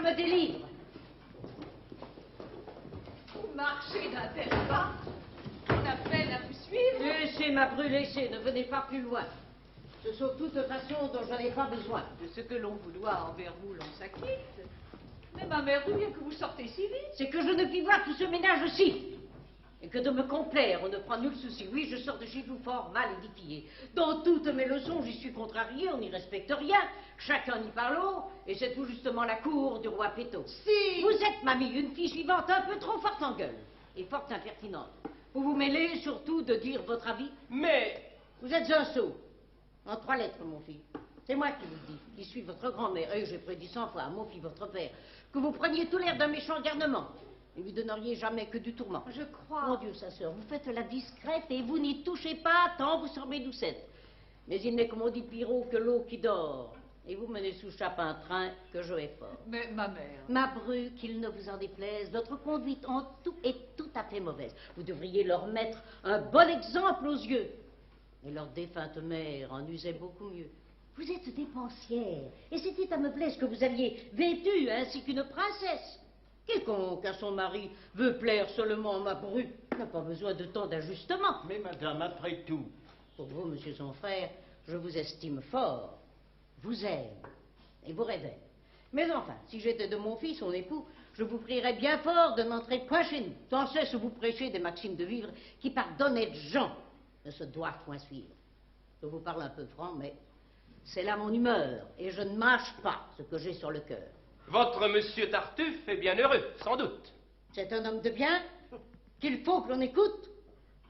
me délivre. Vous marchez d'un tel pas qu'on a peine à vous suivre. Laissez, ma Bru, laissez, ne venez pas plus loin. Ce sont toutes façons dont je n'ai pas besoin. De ce que l'on vous doit envers vous, l'on s'acquitte. Mais ma mère, d'où bien que vous sortez si vite? C'est que je ne puis voir tout ce ménage-ci. Et que de me complaire, on ne prend nul souci. Oui, je sors de chez vous fort mal édifié. Dans toutes mes leçons, j'y suis contrarié, on n'y respecte rien. Chacun y parle haut, et c'est tout justement la cour du roi Péto. Si! Vous êtes, mamie, une fille suivante un peu trop forte en gueule, et fort impertinente. Vous vous mêlez surtout de dire votre avis. Mais... Vous êtes un sot. En 3 lettres, mon fils. C'est moi qui vous le dis, qui suis votre grand-mère, et j'ai prédit 100 fois à mon fils, votre père, que vous preniez tout l'air d'un méchant garnement. Et vous donneriez jamais que du tourment. Je crois. Mon Dieu, sa sœur, vous faites la discrète et vous n'y touchez pas tant vous semblez doucette. Mais il n'est, comme on dit, Pirot, que l'eau qui dort. Et vous menez sous chape un train que je hais fort. Mais ma mère... Ma Bru, qu'il ne vous en déplaise, votre conduite en tout est tout à fait mauvaise. Vous devriez leur mettre un bon exemple aux yeux. Et leur défunte mère en usait beaucoup mieux. Vous êtes dépensière, et c'était à me plaire que vous aviez vêtu ainsi qu'une princesse. Quiconque à son mari veut plaire seulement à ma Bru n'a pas besoin de tant d'ajustements. Mais madame, après tout... Pour vous, monsieur son frère, je vous estime fort, vous aime et vous révère. Mais enfin, si j'étais de mon fils, son époux, je vous prierais bien fort de n'entrer point chez nous. Sans cesse vous prêchez des maximes de vivre qui, par d'honnêtes gens, ne se doivent point suivre. Je vous parle un peu franc, mais c'est là mon humeur, et je ne mâche pas ce que j'ai sur le cœur. Votre monsieur Tartuffe est bien heureux, sans doute. C'est un homme de bien qu'il faut que l'on écoute.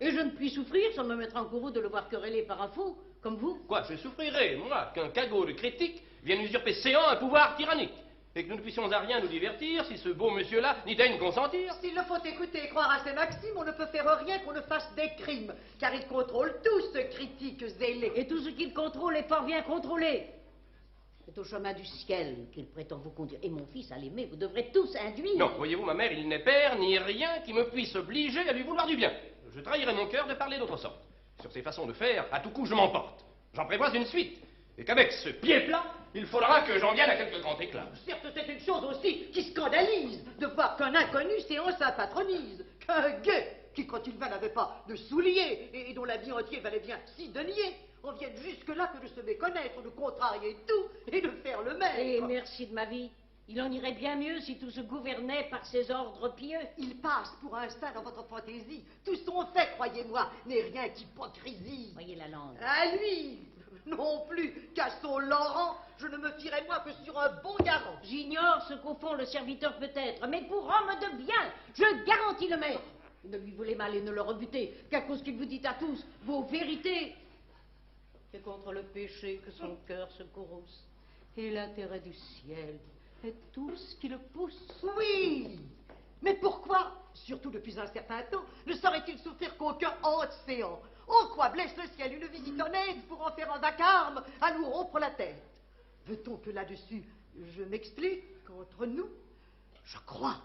Et je ne puis souffrir sans me mettre en courroux de le voir quereller par un fou, comme vous. Quoi, je souffrirais, moi, qu'un cagot de critique vienne usurper séant un pouvoir tyrannique, et que nous ne puissions à rien nous divertir si ce beau monsieur-là n'y daigne consentir. S'il le faut écouter et croire à ses maximes, on ne peut faire rien qu'on ne fasse des crimes, car il contrôle tout ce critique zélé. Et tout ce qu'il contrôle est fort bien contrôlé. C'est au chemin du ciel qu'il prétend vous conduire. Et mon fils, à l'aimer, vous devrez tous induire. Non, voyez-vous, ma mère, il n'est père ni rien qui me puisse obliger à lui vouloir du bien. Je trahirais mon cœur de parler d'autre sorte. Sur ces façons de faire, à tout coup, je m'emporte. J'en prévois une suite. Et qu'avec ce pied plat, il faudra que j'en vienne à quelques grands éclats. Certes, c'est une chose aussi qui scandalise de voir qu'un inconnu séance sa patronise, qu'un guet qui, quand il va, n'avait pas de souliers et dont la vie entière valait bien 6 deniers, on vienne jusque-là que de se méconnaître, de contrarier tout et de faire le même. Et merci de ma vie. Il en irait bien mieux si tout se gouvernait par ses ordres pieux. Il passe pour un saint dans votre fantaisie. Tout son fait, croyez-moi, n'est rien qu'hypocrisie. Voyez la langue. À lui, non plus qu'à son Laurent, je ne me fierai moi que sur un bon garant. J'ignore ce qu'au fond le serviteur peut être, mais pour homme de bien, je garantis le maître. Ne lui voulez mal et ne le rebutez, qu'à cause qu'il vous dit à tous vos vérités. C'est contre le péché que son cœur se courrouce. Et l'intérêt du ciel est tout ce qui le pousse. Oui, mais pourquoi, surtout depuis un certain temps, ne saurait-il souffrir qu'aucun océan? En quoi blesse le ciel une visite honnête pour en faire un vacarme à nous rompre la tête? Veut-on que là-dessus, je m'explique qu'entre nous, je crois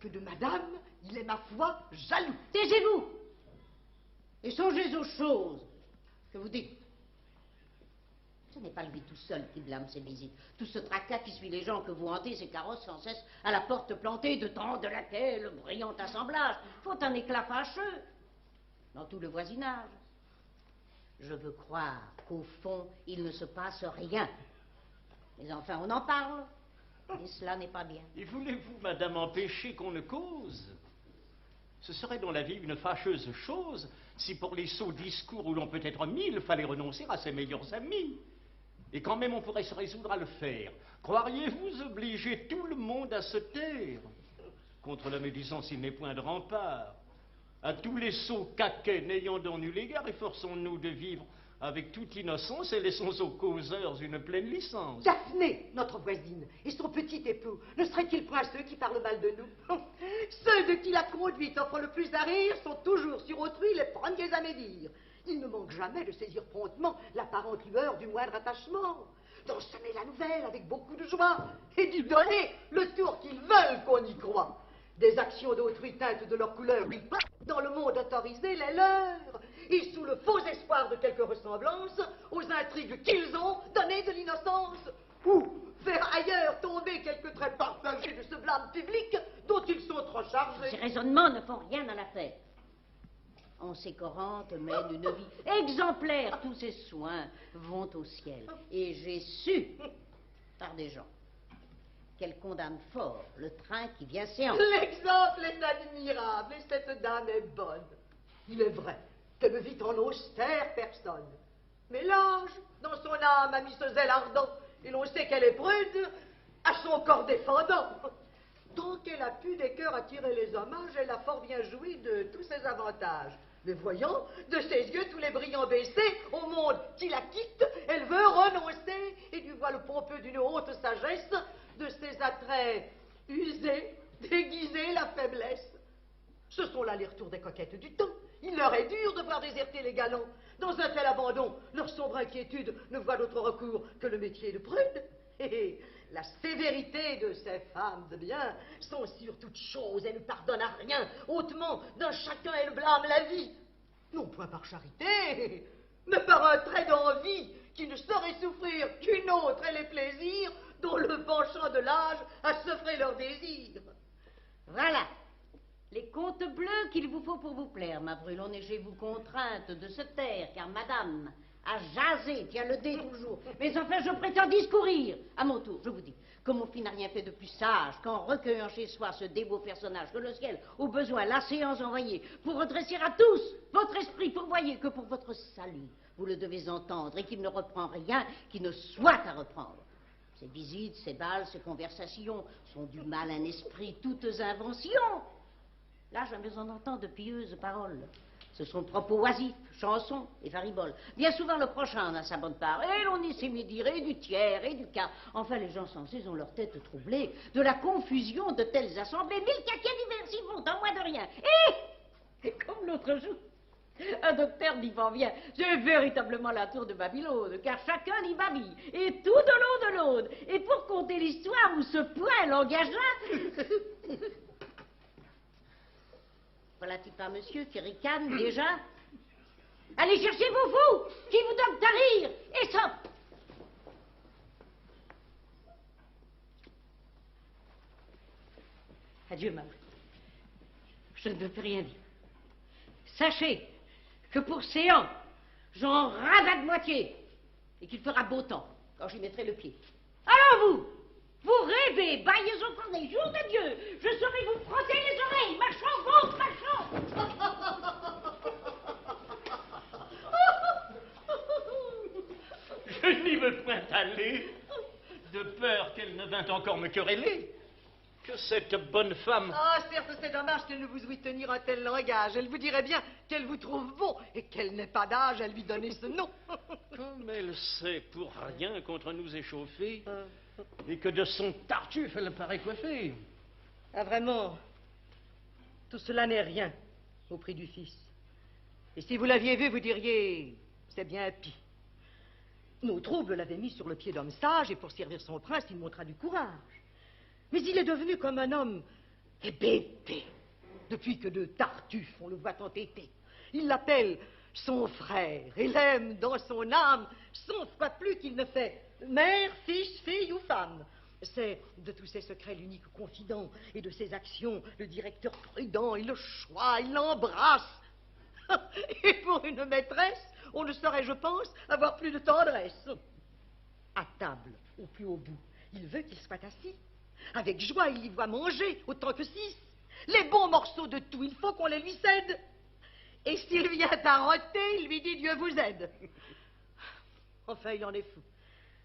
que de madame, il est ma foi jaloux. Taisez-vous et songez aux choses que vous dites. Ce n'est pas lui tout seul qui blâme ses visites. Tout ce tracas qui suit les gens que vous hantez, ces carrosses sans cesse à la porte plantée de tant de laquais, le brillant assemblage, faut un éclat fâcheux dans tout le voisinage. Je veux croire qu'au fond, il ne se passe rien. Mais enfin, on en parle, et cela n'est pas bien. Et voulez-vous, madame, empêcher qu'on ne cause? Ce serait dans la vie une fâcheuse chose si pour les sots discours où l'on peut être 1000, fallait renoncer à ses meilleurs amis. Et quand même on pourrait se résoudre à le faire. Croiriez-vous obliger tout le monde à se taire? Contre la médisance, il n'est point de rempart. À tous les sots caquets n'ayant d'en nul égard, efforçons-nous de vivre avec toute innocence et laissons aux causeurs une pleine licence. Daphné, notre voisine, et son petit époux, ne seraient-ils point ceux qui parlent mal de nous? Ceux de qui la conduite offre le plus à rire sont toujours sur autrui les premiers à médire. Ils ne manquent jamais de saisir promptement l'apparente lueur du moindre attachement, d'en semer la nouvelle avec beaucoup de joie, et d'y donner le tour qu'ils veulent qu'on y croie. Des actions d'autrui teintes de leur couleur, ils passent dans le monde autorisé les leurs, et sous le faux espoir de quelque ressemblance, aux intrigues qu'ils ont donné de l'innocence, ou faire ailleurs tomber quelques traits partagés de ce blâme public dont ils sont trop chargés. Ces raisonnements ne font rien à l'affaire. En Corinthe mène une vie exemplaire. Tous ses soins vont au ciel. Et j'ai su, par des gens, qu'elle condamne fort le train qui vient séance. L'exemple est admirable et cette dame est bonne. Il est vrai qu'elle ne vit en austère personne. Mais l'ange, dans son âme, a mis ce zèle ardent, et l'on sait qu'elle est prude à son corps défendant. Tant qu'elle a pu des cœurs attirer les hommages, elle a fort bien joui de tous ses avantages. Mais voyant de ses yeux tous les brillants baissés, au monde qui la quitte, elle veut renoncer, et du voile pompeux d'une haute sagesse, de ses attraits usés, déguiser la faiblesse. Ce sont là les retours des coquettes du temps. Il leur est dur de voir déserter les galants. Dans un tel abandon, leur sombre inquiétude ne voit d'autre recours que le métier de prude. Et la sévérité de ces femmes de bien sont sur toute chose, elles ne pardonnent à rien. Hautement, d'un chacun, elles blâment la vie. Non point par charité, mais par un trait d'envie qui ne saurait souffrir qu'une autre et les plaisirs dont le penchant de l'âge a sevré leurs désirs. Voilà les contes bleus qu'il vous faut pour vous plaire, ma Brulon, et j'ai vous contrainte de se taire, car madame a jasé, tient le dé toujours. Mais enfin, je prétends discourir. À mon tour, je vous dis que mon fils n'a rien fait de plus sage qu'en recueillant chez soi ce dévot personnage que le ciel, au besoin, la séance envoyée, pour redresser à tous votre esprit, pour voyer que pour votre salut, vous le devez entendre, et qu'il ne reprend rien qui ne soit à reprendre. Ces visites, ces balles, ces conversations sont du mal un esprit, toutes inventions. Là, jamais on entend de pieuses paroles. Ce sont propos oisifs, chansons et fariboles. Bien souvent, le prochain en a sa bonne part. Et l'on y s'est médiré du tiers et du quart. Enfin, les gens sensés ont leur tête troublée de la confusion de telles assemblées. Mille caquets divers y vont, en moins de rien. Et comme l'autre jour, un docteur dit fort bien, c'est véritablement la tour de Babylone, car chacun y babille, et tout de l'aude. Et pour conter l'histoire où ce point langage-là... Voilà-t-il pas monsieur qui ricane déjà? Allez chercher vos fous qui vous donnent à rire, et ça. Adieu, ma Brulon. Je ne veux plus rien dire. Sachez que pour Séant, j'en rase de moitié, et qu'il fera beau temps quand j'y mettrai le pied. Alors vous rêvez, baillez au cornet, jour de Dieu, je saurai vous frotter les oreilles, marchand, vôtre, marchand. Je n'y veux point aller, de peur qu'elle ne vînt encore me quereller. Que cette bonne femme... Ah, certes, c'est dommage qu'elle ne vous ouït tenir un tel langage. Elle vous dirait bien qu'elle vous trouve beau et qu'elle n'ait pas d'âge à lui donner ce nom. Comme elle sait pour rien contre nous échauffer, et que de son tartuffe elle paraît coiffée. Ah, vraiment, tout cela n'est rien au prix du fils. Et si vous l'aviez vu, vous diriez, c'est bien pis. Nos troubles l'avaient mis sur le pied d'homme sage, et pour servir son prince, il montra du courage. Mais il est devenu comme un homme hébété, depuis que de Tartuffe on le voit entêté. Il l'appelle son frère, et l'aime dans son âme 100 fois plus qu'il ne fait mère, fils, fille ou femme. C'est de tous ses secrets l'unique confident, et de ses actions le directeur prudent. Il le choisit, il l'embrasse. Et pour une maîtresse, on ne saurait, je pense, avoir plus de tendresse. À table, au plus haut bout, il veut qu'il soit assis. Avec joie, il y voit manger, autant que 6. Les bons morceaux de tout, il faut qu'on les lui cède. Et s'il vient à roter, il lui dit Dieu vous aide. Enfin, il en est fou.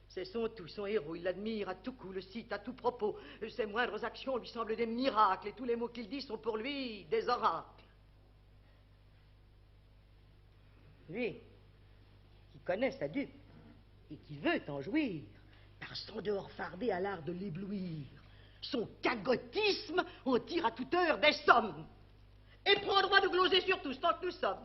C'est son tout, son héros. Il l'admire à tout coup, le cite à tout propos. Ses moindres actions lui semblent des miracles, et tous les mots qu'il dit sont pour lui des oracles. Lui, qui connaît sa dupe, et qui veut en jouir, par son dehors fardé à l'art de l'éblouir. Son cagotisme en tire à toute heure des sommes. Et prend droit de gloser sur tous tant que nous sommes.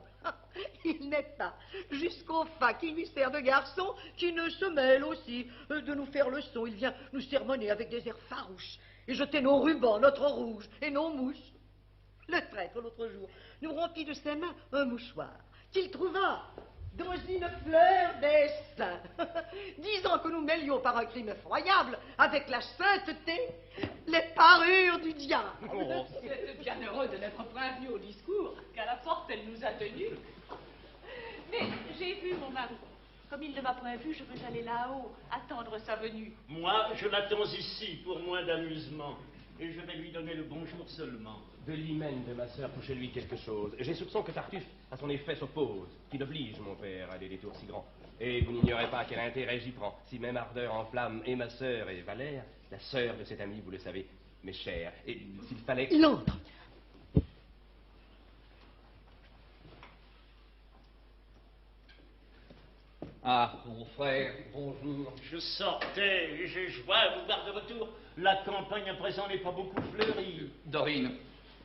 Il n'est pas jusqu'au fin qui lui sert de garçon qui ne se mêle aussi de nous faire leçon. Il vient nous sermonner avec des airs farouches et jeter nos rubans, notre rouge et nos mouches. Le traître, l'autre jour, nous rompit de ses mains un mouchoir qu'il trouva dans une fleur des saints, disant que nous mêlions par un crime effroyable avec la sainteté les parures du diable. Oh, c'est bien heureux de n'être prévenu au discours qu'à la porte elle nous a tenus. Mais j'ai vu mon mari. Comme il ne m'a point vu, je veux aller là-haut, attendre sa venue. Moi, je l'attends ici pour moins d'amusement. Et je vais lui donner le bonjour seulement. De l'hymen de ma sœur touchez lui quelque chose. J'ai soupçon que Tartuffe, à son effet, s'oppose, qu'il oblige mon père à des détours si grands. Et vous n'ignorez pas quel intérêt j'y prends. Si même ardeur enflamme et ma sœur et Valère, la sœur de cet ami, vous le savez, m'est chère. Et s'il fallait... Il entre. Ah, mon frère, bonjour. Je sortais et j'ai joie à vous voir de retour. La campagne à présent n'est pas beaucoup fleurie. Dorine,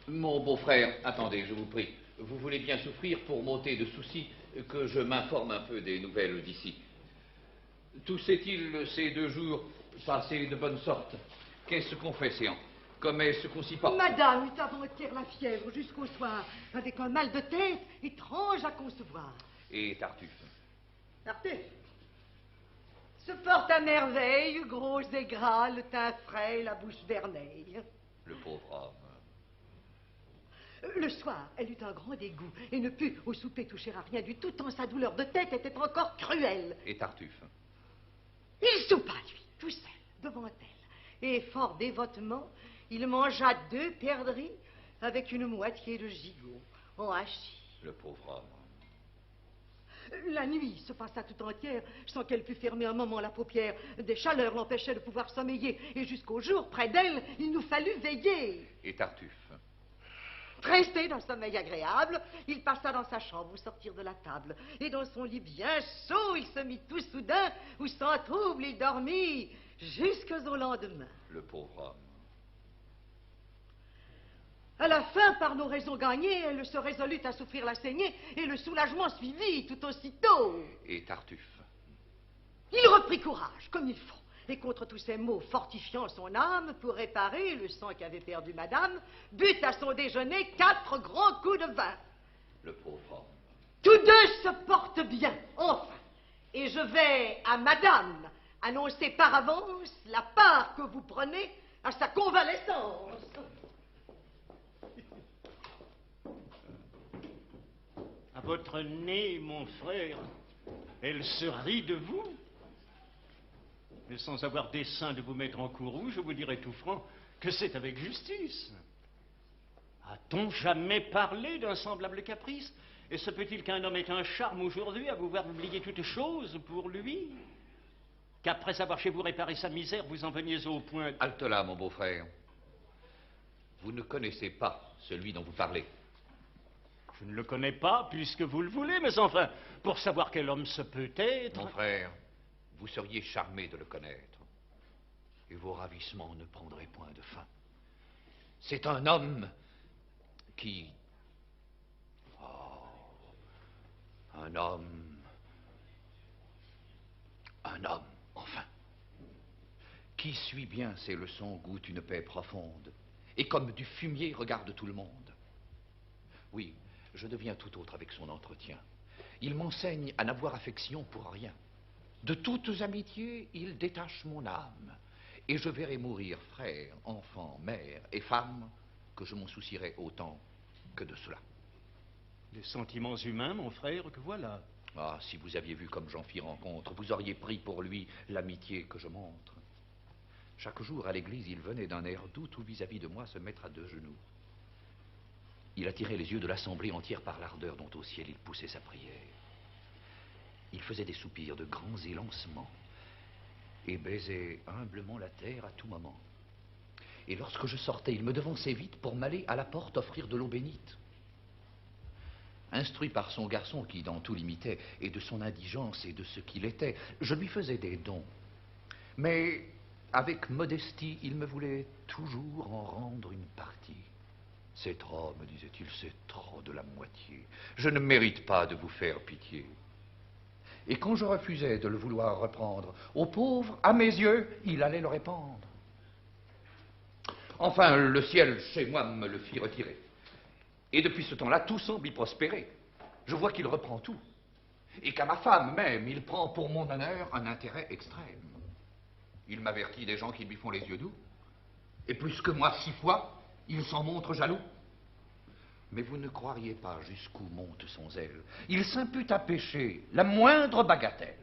mon beau-frère, attendez, je vous prie. Vous voulez bien souffrir pour m'ôter de soucis que je m'informe un peu des nouvelles d'ici. Tout s'est-il ces 2 jours passé de bonne sorte? Qu'est-ce qu'on fait, séant? Comment est-ce qu'on s'y porte? Madame eut avant-hier la fièvre jusqu'au soir, avec un mal de tête étrange à concevoir. Et Tartuffe? Tartuffe se porte à merveille, gros et gras, le teint frais, la bouche vermeille. Le pauvre homme. Le soir, elle eut un grand dégoût et ne put au souper toucher à rien du tout, tant sa douleur de tête était encore cruelle. Et Tartuffe? Il soupa, lui, tout seul, devant elle, et fort dévotement, il mangea 2 perdrix avec une moitié de gigot en hachis. Le pauvre homme. La nuit se passa tout entière sans qu'elle pût fermer un moment la paupière. Des chaleurs l'empêchaient de pouvoir sommeiller, et jusqu'au jour, près d'elle, il nous fallut veiller. Et Tartuffe? Resté d'un sommeil agréable, il passa dans sa chambre au sortir de la table. Et dans son lit bien chaud, il se mit tout soudain, où sans trouble il dormit jusqu'au lendemain. Le pauvre homme. À la fin, par nos raisons gagnées, elle se résolut à souffrir la saignée, et le soulagement suivit tout aussitôt. Et Tartuffe? Il reprit courage, comme il faut, et contre tous ces maux fortifiant son âme, pour réparer le sang qu'avait perdu madame, but à son déjeuner 4 grands coups de vin. Le pauvre homme. Tous 2 se portent bien, enfin, et je vais à madame annoncer par avance la part que vous prenez à sa convalescence. À votre nez, mon frère, elle se rit de vous. Mais sans avoir dessein de vous mettre en courroux, je vous dirai tout franc que c'est avec justice. A-t-on jamais parlé d'un semblable caprice? Et se peut-il qu'un homme ait un charme aujourd'hui à vous voir oublier toute chose pour lui? Qu'après avoir chez vous réparé sa misère, vous en veniez au point... Halte là, mon beau-frère. Vous ne connaissez pas celui dont vous parlez. Je ne le connais pas, puisque vous le voulez, mais enfin, pour savoir quel homme ce peut être... Mon frère, vous seriez charmé de le connaître. Et vos ravissements ne prendraient point de fin. C'est un homme qui... Oh, un homme, enfin, qui suit bien ses leçons, goûte une paix profonde, et comme du fumier regarde tout le monde. Oui, je deviens tout autre avec son entretien. Il m'enseigne à n'avoir affection pour rien. De toutes amitiés, il détache mon âme, et je verrai mourir frère, enfant, mère et femme, que je m'en soucierai autant que de cela. Les sentiments humains, mon frère, que voilà. Ah, si vous aviez vu comme j'en fis rencontre, vous auriez pris pour lui l'amitié que je montre. Chaque jour à l'église, il venait d'un air doux tout vis-à-vis de moi se mettre à 2 genoux. Il attirait les yeux de l'assemblée entière par l'ardeur dont au ciel il poussait sa prière. Il faisait des soupirs, de grands élancements, et baisait humblement la terre à tout moment. Et lorsque je sortais, il me devançait vite pour m'aller à la porte offrir de l'eau bénite. Instruit par son garçon qui dans tout l'imitait, et de son indigence et de ce qu'il était, je lui faisais des dons. Mais avec modestie, il me voulait toujours en rendre une partie. C'est trop, me disait-il, c'est trop de la moitié. Je ne mérite pas de vous faire pitié. Et quand je refusais de le vouloir reprendre, au pauvre, à mes yeux, il allait le répandre. Enfin, le ciel, chez moi, me le fit retirer. Et depuis ce temps-là, tout semble y prospérer. Je vois qu'il reprend tout. et qu'à ma femme même, il prend pour mon honneur un intérêt extrême. Il m'avertit des gens qui lui font les yeux doux, et plus que moi 6 fois, il s'en montre jaloux. Mais vous ne croiriez pas jusqu'où monte son zèle. Il s'impute à pécher la moindre bagatelle.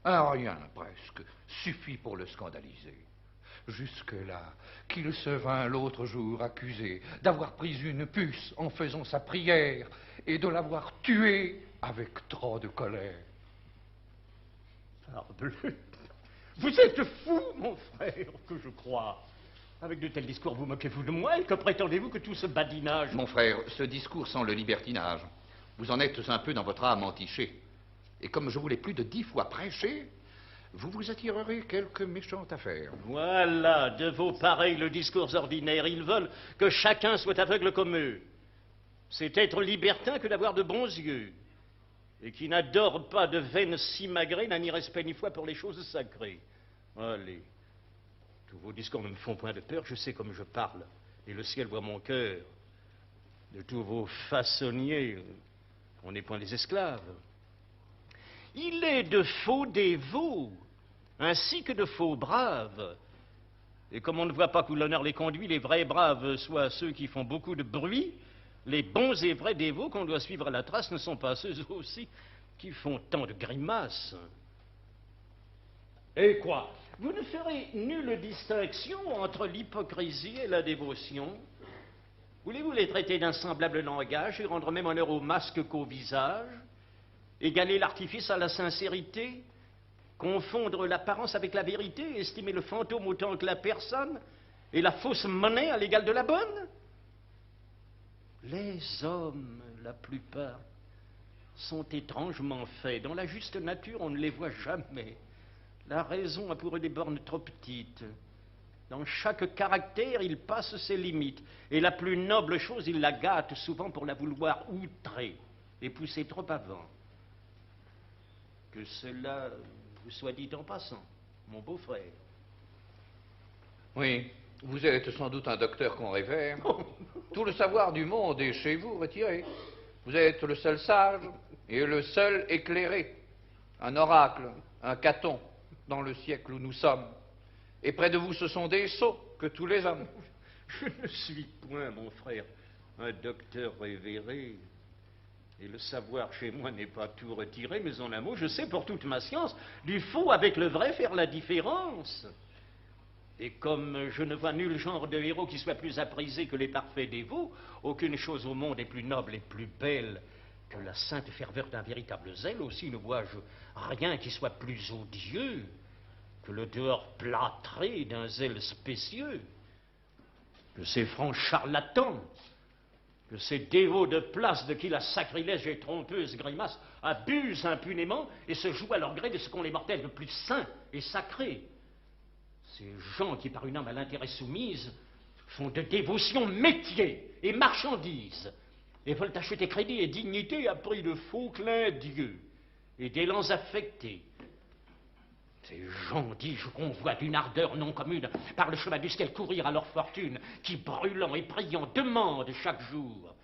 Un rien, presque, suffit pour le scandaliser. Jusque-là, qu'il se vint l'autre jour accusé d'avoir pris une puce en faisant sa prière et de l'avoir tué avec trop de colère. Parbleu! Vous êtes fou, mon frère, que je crois. Avec de tels discours, vous moquez-vous de moi et que prétendez-vous que tout ce badinage... Mon frère, ce discours sent le libertinage. Vous en êtes un peu dans votre âme entichée. Et comme je vous l'ai plus de 10 fois prêché, vous vous attirerez quelque méchante affaire. Voilà, de vos pareils le discours ordinaire. Ils veulent que chacun soit aveugle comme eux. C'est être libertin que d'avoir de bons yeux. Et qui n'adore pas de veines simagrées, n'a ni respect ni foi pour les choses sacrées. Allez, tous vos discours ne me font point de peur, je sais comme je parle. Et le ciel voit mon cœur. De tous vos façonniers, on n'est point des esclaves. Il est de faux dévots, ainsi que de faux braves. Et comme on ne voit pas qu'où l'honneur les conduit, les vrais braves soient ceux qui font beaucoup de bruit, les bons et vrais dévots qu'on doit suivre à la trace ne sont pas ceux aussi qui font tant de grimaces. Et quoi? Vous ne ferez nulle distinction entre l'hypocrisie et la dévotion? Voulez-vous les traiter d'un semblable langage et rendre même honneur au masque qu'au visage? Égaler l'artifice à la sincérité? Confondre l'apparence avec la vérité? Estimer le fantôme autant que la personne? Et la fausse monnaie à l'égal de la bonne? Les hommes, la plupart, sont étrangement faits. Dans la juste nature, on ne les voit jamais. La raison a pour eux des bornes trop petites. Dans chaque caractère, il passe ses limites. Et la plus noble chose, il la gâte souvent pour la vouloir outrer et pousser trop avant. Que cela vous soit dit en passant, mon beau-frère. Oui, vous êtes sans doute un docteur qu'on révère. Tout le savoir du monde est chez vous retiré. Vous êtes le seul sage et le seul éclairé. Un oracle, un Caton, dans le siècle où nous sommes. Et près de vous, ce sont des sots que tous les hommes. Je ne suis point, mon frère, un docteur révéré. Et le savoir chez moi n'est pas tout retiré, mais en un mot, je sais pour toute ma science du faux avec le vrai faire la différence. Et comme je ne vois nul genre de héros qui soit plus apprisé que les parfaits dévots, aucune chose au monde est plus noble et plus belle que la sainte ferveur d'un véritable zèle. Aussi ne vois-je rien qui soit plus odieux que le dehors plâtré d'un zèle spécieux, que ces francs charlatans, que ces dévots de place de qui la sacrilège et trompeuse grimace abusent impunément et se jouent à leur gré de ce qu'ont les mortels de plus saints et sacrés. Ces gens qui, par une âme à l'intérêt soumise, font de dévotion métier et marchandise, et veulent acheter crédit et dignité à prix de faux clins d'yeux et d'élans affectés. Ces gens, dis-je, qu'on voit d'une ardeur non commune par le chemin du ciel courir à leur fortune, qui, brûlant et priant, demandent chaque jour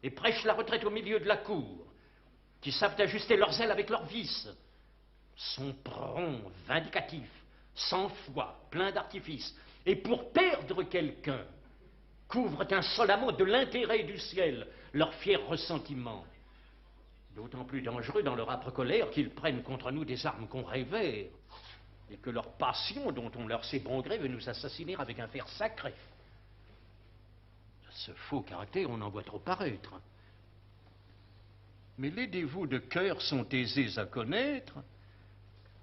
et prêchent la retraite au milieu de la cour, qui savent ajuster leurs ailes avec leurs vices, sont prompts, vindicatifs, sans foi, pleins d'artifices, et pour perdre quelqu'un, couvrent insolemment de l'intérêt du ciel leur fier ressentiment. D'autant plus dangereux dans leur âpre colère qu'ils prennent contre nous des armes qu'on révère, et que leur passion, dont on leur sait bon gré, veut nous assassiner avec un fer sacré. Ce faux caractère, on en voit trop paraître. Mais les dévots de cœur sont aisés à connaître.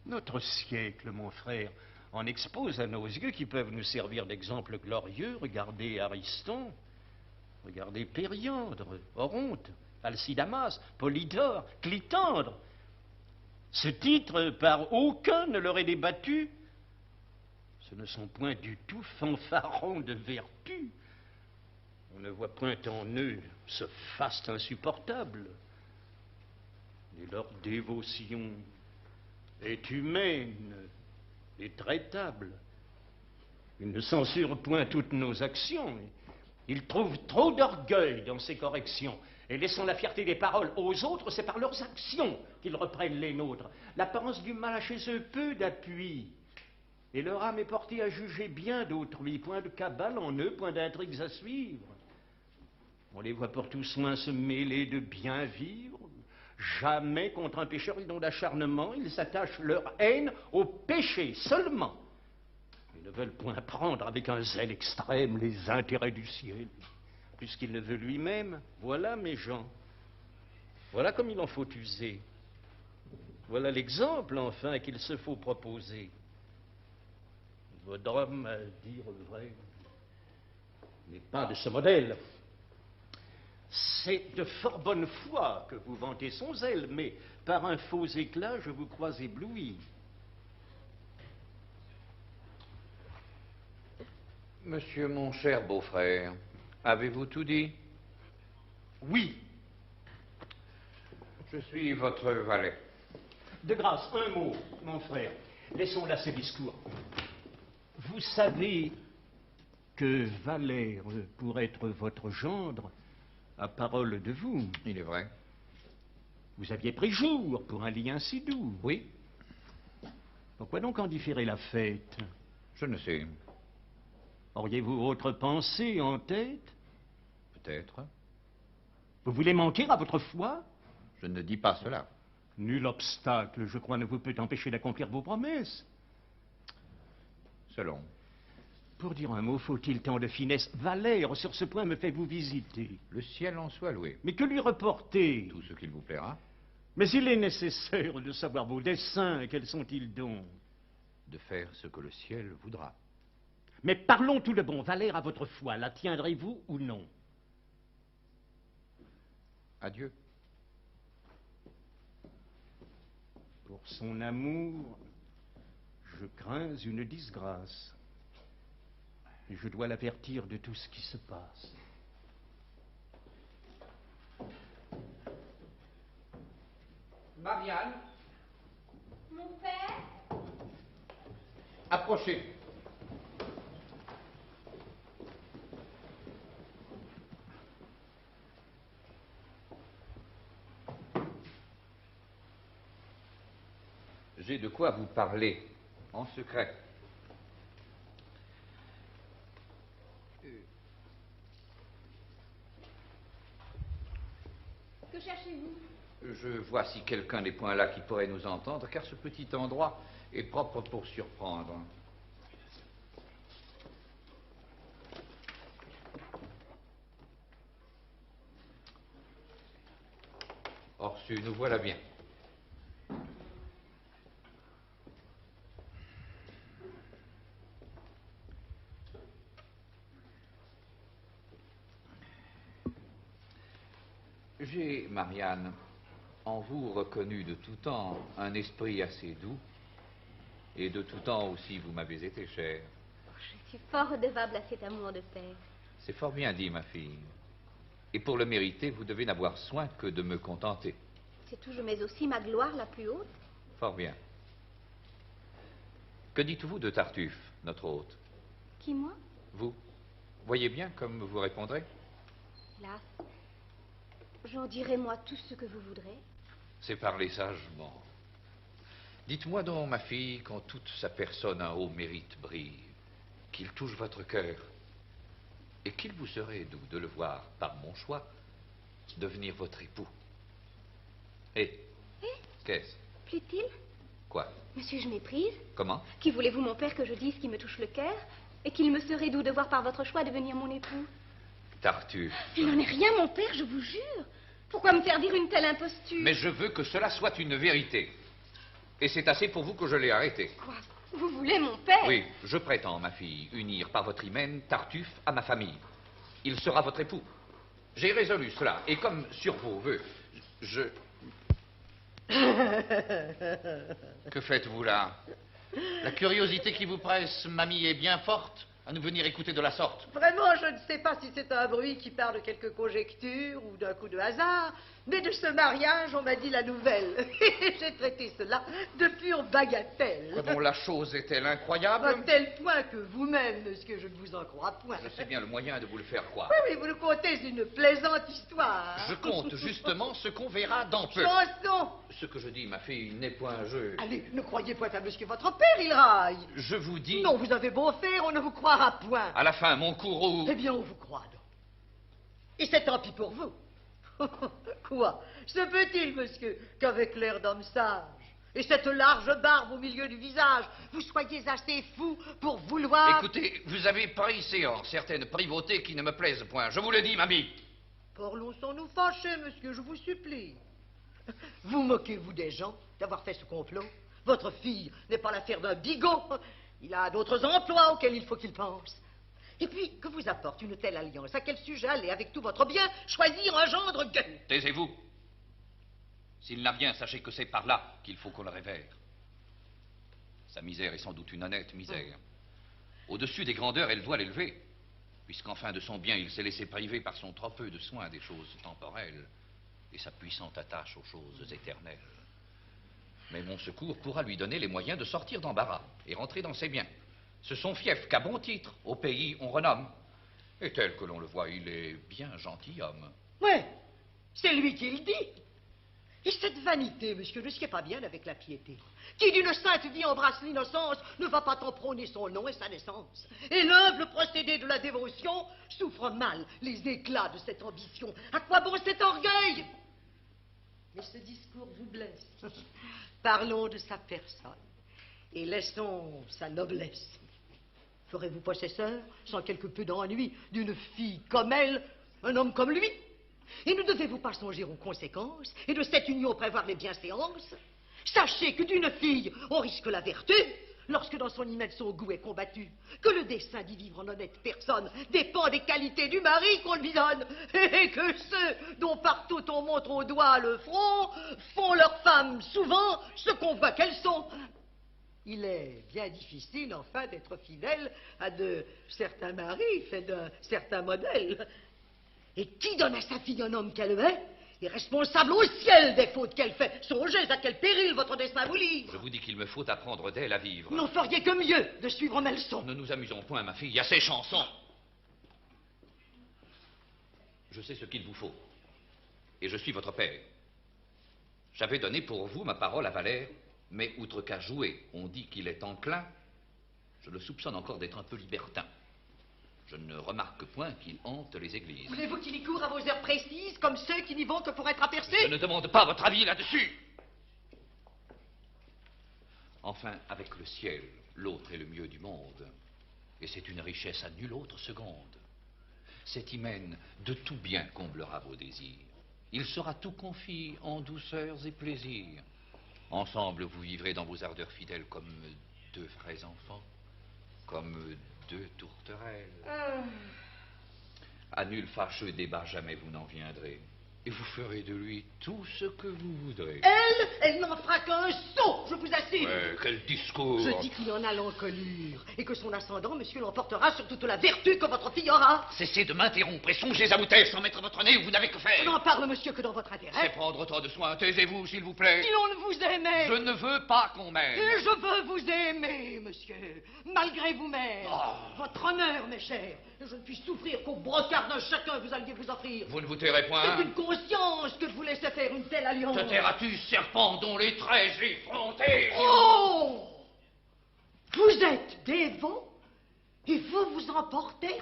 Notre siècle, mon frère, en expose à nos yeux qui peuvent nous servir d'exemple glorieux. Regardez Ariston, regardez Périandre, Oronte, Alcidamas, Polydore, Clitandre. Ce titre, par aucun ne leur est débattu. Ce ne sont point du tout fanfarons de vertu. On ne voit point en eux ce faste insupportable. Et leur dévotion est humaine et traitable. Ils ne censurent point toutes nos actions Il trouve trop d'orgueil dans ses corrections. Et laissons la fierté des paroles aux autres, c'est par leurs actions qu'ils reprennent les nôtres. L'apparence du mal a chez eux peu d'appui. Et leur âme est portée à juger bien d'autrui. Point de cabale en eux, point d'intrigues à suivre. On les voit pour tout soin se mêler de bien vivre. Jamais contre un pécheur ils n'ont d'acharnement. Ils s'attachent leur haine au péché seulement. Ils ne veulent point prendre avec un zèle extrême les intérêts du ciel. Plus qu'il ne veut lui-même. Voilà mes gens. Voilà comme il en faut user. Voilà l'exemple, enfin, qu'il se faut proposer. Votre homme, à dire le vrai, n'est pas de ce modèle. C'est de fort bonne foi que vous vantez son zèle, mais par un faux éclat, je vous crois ébloui. Monsieur mon cher beau-frère, avez-vous tout dit? Oui. Je suis votre valet. De grâce, un mot, mon frère. Laissons là ces discours. Vous savez que Valère, pour être votre gendre, a parole de vous. Il est vrai. Vous aviez pris jour pour un lien si doux. Oui, Pourquoi donc en différer la fête? je ne sais. Auriez-vous autre pensée en tête? Peut-être. Vous voulez manquer à votre foi? Je ne dis pas cela. Nul obstacle, je crois, ne vous peut empêcher d'accomplir vos promesses. Selon. Pour dire un mot, faut-il tant de finesse? Valère, sur ce point, me fait vous visiter. Le ciel en soit loué. Mais que lui reporter? Tout ce qu'il vous plaira. Mais il est nécessaire de savoir vos desseins. Quels sont-ils donc? De faire ce que le ciel voudra. Mais parlons tout de bon. Valère, à votre foi, la tiendrez-vous ou non? Adieu. Pour son amour, je crains une disgrâce. Et je dois l'avertir de tout ce qui se passe. Marianne, Mon père? approchez. J'ai de quoi vous parler en secret. Que cherchez-vous? Je vois si quelqu'un n'est point là qui pourrait nous entendre, car ce petit endroit est propre pour surprendre. Orsu, nous voilà bien. J'ai, Marianne, en vous reconnu de tout temps un esprit assez doux, et de tout temps aussi vous m'avez été chère. Je suis fort redevable à cet amour de père. C'est fort bien dit, ma fille. Et pour le mériter, vous devez n'avoir soin que de me contenter. C'est tout, je mets aussi ma gloire la plus haute. Fort bien. Que dites-vous de Tartuffe, notre hôte? Qui, moi? Vous voyez bien comme vous répondrez? Hélas, j'en dirai moi tout ce que vous voudrez. C'est parler sagement. Dites-moi donc, ma fille, qu'en toute sa personne un haut mérite brille, qu'il touche votre cœur, et qu'il vous serait doux de le voir, par mon choix, devenir votre époux. Et qu'est-ce? Plaît-il? Quoi? Monsieur, je méprise. Comment? Qui voulez-vous, mon père, que je dise qui me touche le cœur et qu'il me serait doux de voir par votre choix devenir mon époux? Tartuffe. Il n'en est rien, mon père, je vous jure. Pourquoi me faire dire une telle imposture? Mais je veux que cela soit une vérité. Et c'est assez pour vous que je l'ai arrêté. Quoi? Vous voulez, mon père? Oui, je prétends, ma fille, unir par votre hymen Tartuffe à ma famille. Il sera votre époux. J'ai résolu cela, et comme sur vos voeux, je... Que faites-vous là? La curiosité qui vous presse, mamie, est bien forte. à nous venir écouter de la sorte? Vraiment, je ne sais pas si c'est un bruit qui part de quelque conjecture ou d'un coup de hasard, mais de ce mariage, on m'a dit la nouvelle. J'ai traité cela de pure bagatelle. Comment la chose est-elle incroyable? À tel point que vous-même, monsieur, je ne vous en crois point. Je sais bien le moyen de vous le faire croire. Oui, oui, vous nous contez une plaisante histoire. Je compte justement ce qu'on verra dans peu. Chanson! Ce que je dis, ma fille, n'est point un jeu. Allez, ne croyez point à monsieur votre père, il raille. Je vous dis... Non, vous avez beau faire, on ne vous croira point. À la fin, mon courroux... Eh bien, on vous croit donc. Et c'est tant pis pour vous. Quoi? Se peut-il, monsieur, qu'avec l'air d'homme sage et cette large barbe au milieu du visage, vous soyez assez fou pour vouloir... Écoutez, vous avez pris séance certaines privautés qui ne me plaisent point. Je vous le dis, mamie. Parlons sans nous fâcher, monsieur, je vous supplie. Vous moquez-vous des gens d'avoir fait ce complot? Votre fille n'est pas l'affaire d'un bigot. Il a d'autres emplois auxquels il faut qu'il pense. Et puis, que vous apporte une telle alliance? À quel sujet aller, avec tout votre bien, choisir un gendre gueux? Taisez-vous. S'il n'a bien, sachez que c'est par là qu'il faut qu'on le révère. Sa misère est sans doute une honnête misère. Au-dessus des grandeurs, elle doit l'élever, puisqu'en fin de son bien, il s'est laissé priver par son trop peu de soin des choses temporelles et sa puissante attache aux choses éternelles. Mais mon secours pourra lui donner les moyens de sortir d'embarras et rentrer dans ses biens. C'est son fief qu'à bon titre, au pays, on renomme. Et tel que l'on le voit, il est bien gentilhomme. Ouais, c'est lui qui le dit. Et cette vanité, monsieur, ne sied pas bien avec la piété. Qui d'une sainte vie embrasse l'innocence ne va pas tant prôner son nom et sa naissance. Et l'humble procédé de la dévotion souffre mal les éclats de cette ambition. À quoi bon cet orgueil? Mais ce discours vous blesse. Parlons de sa personne et laissons sa noblesse. Ferez-vous possesseur, sans quelque peu d'ennui, d'une fille comme elle, un homme comme lui? Et ne devez-vous pas songer aux conséquences et de cette union prévoir les bienséances? Sachez que d'une fille, on risque la vertu lorsque dans son hymen son goût est combattu, que le dessein d'y vivre en honnête personne dépend des qualités du mari qu'on lui donne, et que ceux dont partout on montre au doigt le front font leurs femmes souvent ce qu'on voit qu'elles sont. Il est bien difficile, enfin, d'être fidèle à de certains maris faits d'un certain modèle. Et qui donne à sa fille un homme qu'elle est responsable au ciel des fautes qu'elle fait? Songez à quel péril votre destin vous livre. Je vous dis qu'il me faut apprendre d'elle à vivre. Vous n'en feriez que mieux de suivre mes leçons. Ne nous amusons point, ma fille, à ces chansons. Je sais ce qu'il vous faut. Et je suis votre père. J'avais donné pour vous ma parole à Valère, mais outre qu'à jouer, on dit qu'il est enclin, je le soupçonne encore d'être un peu libertin. Je ne remarque point qu'il hante les églises. Voulez-vous qu'il y court à vos heures précises, comme ceux qui n'y vont que pour être aperçus? Je ne demande pas votre avis là-dessus. Enfin, avec le ciel, l'autre est le mieux du monde. Et c'est une richesse à nulle autre seconde. Cet hymen de tout bien comblera vos désirs. Il sera tout confit en douceurs et plaisirs. Ensemble, vous vivrez dans vos ardeurs fidèles comme deux vrais enfants, comme deux tourterelles. À nul fâcheux débat jamais vous n'en viendrez. Et vous ferez de lui tout ce que vous voudrez. Elle n'en fera qu'un sot, je vous assure. Ouais, quel discours! Je dis qu'il en a l'encolure, et que son ascendant, monsieur, l'emportera sur toute la vertu que votre fille aura. Cessez de m'interrompre et songez à vous taire sans mettre votre nez où vous n'avez que faire. Je n'en parle, monsieur, que dans votre intérêt. C'est prendre tant de soin. Taisez-vous, s'il vous plaît. Si l'on vous aimait. Je ne veux pas qu'on m'aime. Et je veux vous aimer, monsieur, malgré vous-même. Votre honneur, mes chers. Je ne puis souffrir qu'au brocard d'un chacun vous alliez vous offrir. Vous ne vous tairez point. C'est une conscience que vous laissez faire une telle alliance. Te tairas-tu, serpent dont les traits effrontés? Oh! Vous êtes dévot et vous vous emportez?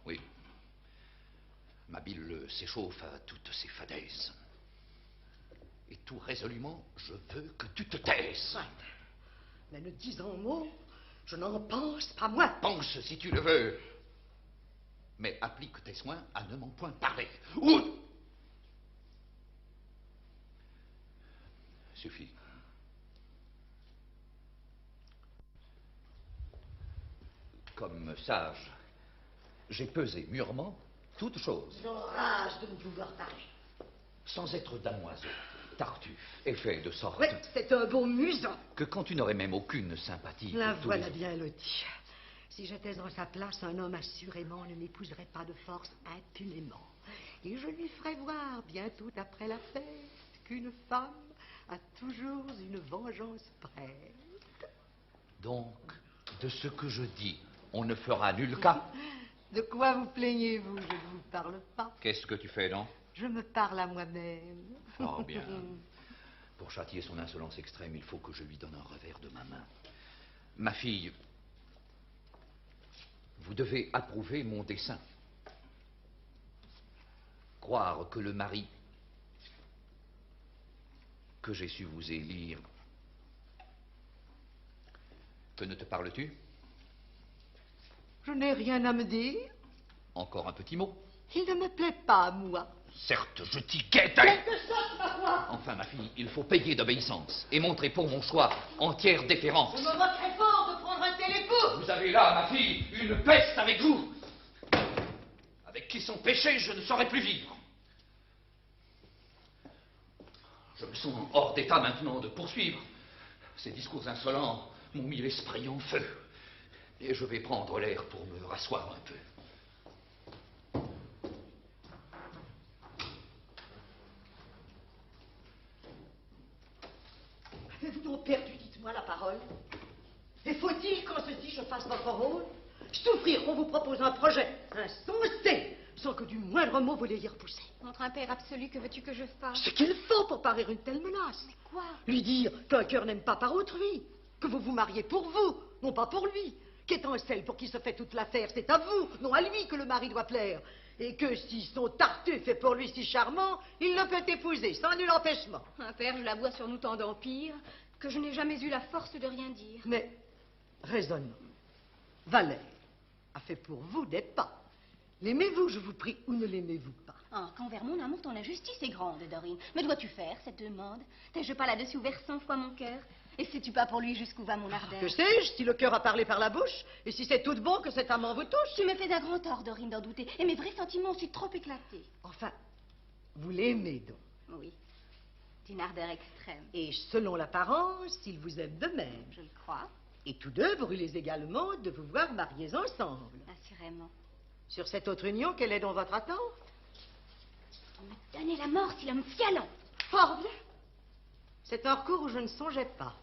Oui. Ma bile s'échauffe à toutes ces fadaises. Et tout résolument, je veux que tu te taises. Ouais. Mais ne disant mot, je n'en pense pas moins. Pense si tu le veux. Mais applique tes soins à ne m'en point parler. Ou... Suffit. Comme sage, j'ai pesé mûrement toutes choses. J'enrage de ne pouvoir parler. Sans être damoiseau. Tartuffe est fait de sorte Oui, c'est un beau museau. que quand tu n'aurais même aucune sympathie La pour tous voilà les... bien lotie. Si j'étais en sa place, un homme assurément ne m'épouserait pas de force impunément. Et je lui ferais voir, bientôt après la fête, qu'une femme a toujours une vengeance prête. Donc, de ce que je dis, on ne fera nul cas. De quoi vous plaignez-vous? Je ne vous parle pas. Qu'est-ce que tu fais, donc? Je me parle à moi-même. Fort bien. Pour châtier son insolence extrême, il faut que je lui donne un revers de ma main. Ma fille, vous devez approuver mon dessein. Croire que le mari que j'ai su vous élire... Que ne te parles-tu? Je n'ai rien à me dire. Encore un petit mot? Il ne me plaît pas à moi. Certes, je t'y guette. Quelque chose, ma foi. Enfin, ma fille, il faut payer d'obéissance et montrer pour mon choix entière déférence. Je me moquerais fort de prendre un tel époux. Vous avez là, ma fille, une peste avec vous, avec qui son péché je ne saurais plus vivre. Je me sens hors d'état maintenant de poursuivre. Ces discours insolents m'ont mis l'esprit en feu. Et je vais prendre l'air pour me rasseoir un peu. Avez-vous donc perdu, dites-moi, la parole? Et faut-il qu'en ceci je fasse votre rôle? Souffrir qu'on vous propose un projet insensé, sans que du moindre mot vous l'ayez repoussé. Entre un père absolu, que veux-tu que je fasse? Ce qu'il faut pour parer une telle menace. Mais quoi? Lui dire qu'un cœur n'aime pas par autrui, que vous vous mariez pour vous, non pas pour lui, qu'étant celle pour qui se fait toute l'affaire, c'est à vous, non à lui que le mari doit plaire, et que si son Tartuffe est pour lui si charmant, il ne peut épouser sans nul empêchement. Un père, je l'avoue, sur nous tant d'empire, que je n'ai jamais eu la force de rien dire. Mais, raisonnons. Valère a fait pour vous des pas. L'aimez-vous, je vous prie, ou ne l'aimez-vous pas? Ah, qu'envers mon amour, ton injustice est grande, Dorine. Mais dois-tu faire cette demande? T'ai-je pas là-dessus ouvert 100 fois mon cœur? Et sais-tu pas pour lui jusqu'où va mon ardeur? Que sais-je, si le cœur a parlé par la bouche, et si c'est tout de bon que cet amant vous touche? Tu me fais un grand tort, Dorine, d'en douter. Et mes vrais sentiments ont su trop éclater. Enfin, vous l'aimez donc. Oui, d'une ardeur extrême. Et selon l'apparence, il vous aime de même. Je le crois, Et tous deux brûlez également de vous voir mariés ensemble. assurément. Sur cette autre union, quelle est donc votre attente? Me donner la mort si l'homme fialant. Fort bien. C'est un recours où je ne songeais pas.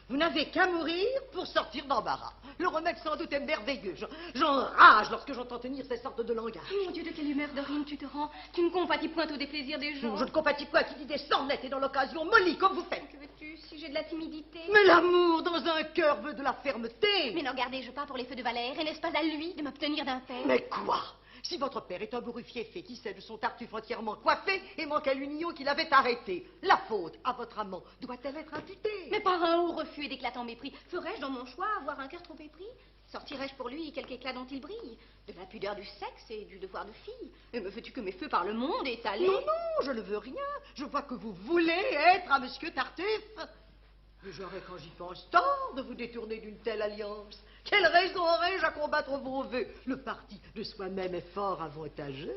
Vous n'avez qu'à mourir pour sortir d'embarras. Le remède sans doute est merveilleux. J'enrage lorsque j'entends tenir ces sortes de langage. Mon Dieu, de quelle humeur, Dorine, tu te rends? Tu ne compatis point au déplaisir des gens. Je ne compatis pas qui dit des sornettes et dans l'occasion mollie comme vous faites. Que veux-tu, si j'ai de la timidité? Mais l'amour dans un cœur veut de la fermeté. Mais n'en gardais-je pas pour les feux de Valère? Et n'est-ce pas à lui de m'obtenir d'un père? Mais quoi? Si votre père est un bourru fieffé qui sait de son Tartuffe entièrement coiffé et manque à l'union qu'il avait arrêtée, la faute à votre amant doit-elle être imputée? Mais par un haut refus et d'éclatant mépris, ferais-je dans mon choix avoir un cœur trop épris? Sortirais-je pour lui quelque éclat dont il brille? De la pudeur du sexe et du devoir de fille? Et me veux-tu que mes feux par le monde étalés? Non, non, je ne veux rien. Je vois que vous voulez être à Monsieur Tartuffe. Mais j'aurais, quand j'y pense, tort de vous détourner d'une telle alliance. Quelle raison aurais-je à combattre vos vœux? Le parti de soi-même est fort avantageux.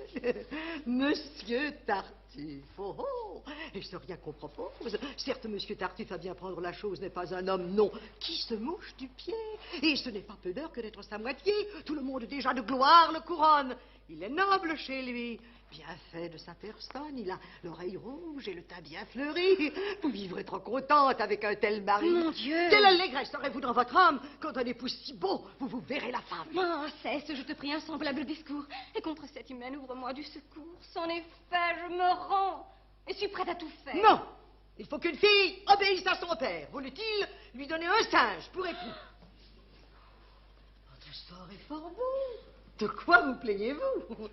Monsieur Tartuffe, oh, oh, est-ce rien qu'on propose? Certes, Monsieur Tartuffe, à bien prendre la chose, n'est pas un homme, non, qui se mouche du pied. Et ce n'est pas peu d'heure que d'être sa moitié. Tout le monde déjà de gloire le couronne. Il est noble chez lui. Bien fait de sa personne, il a l'oreille rouge et le teint bien fleuri. Vous vivrez trop contente avec un tel mari. Mon Dieu! Quelle allégresse aurez-vous dans votre âme quand un époux si beau, vous verrez la femme. Non, cesse, je te prie, un semblable discours. Et contre cette humaine, ouvre-moi du secours. C'en est fait, je me rends. Et suis prête à tout faire. Non! Il faut qu'une fille obéisse à son père. Vaut-il lui donner un singe pour époux? Votre sort est fort beau. De quoi vous plaignez-vous?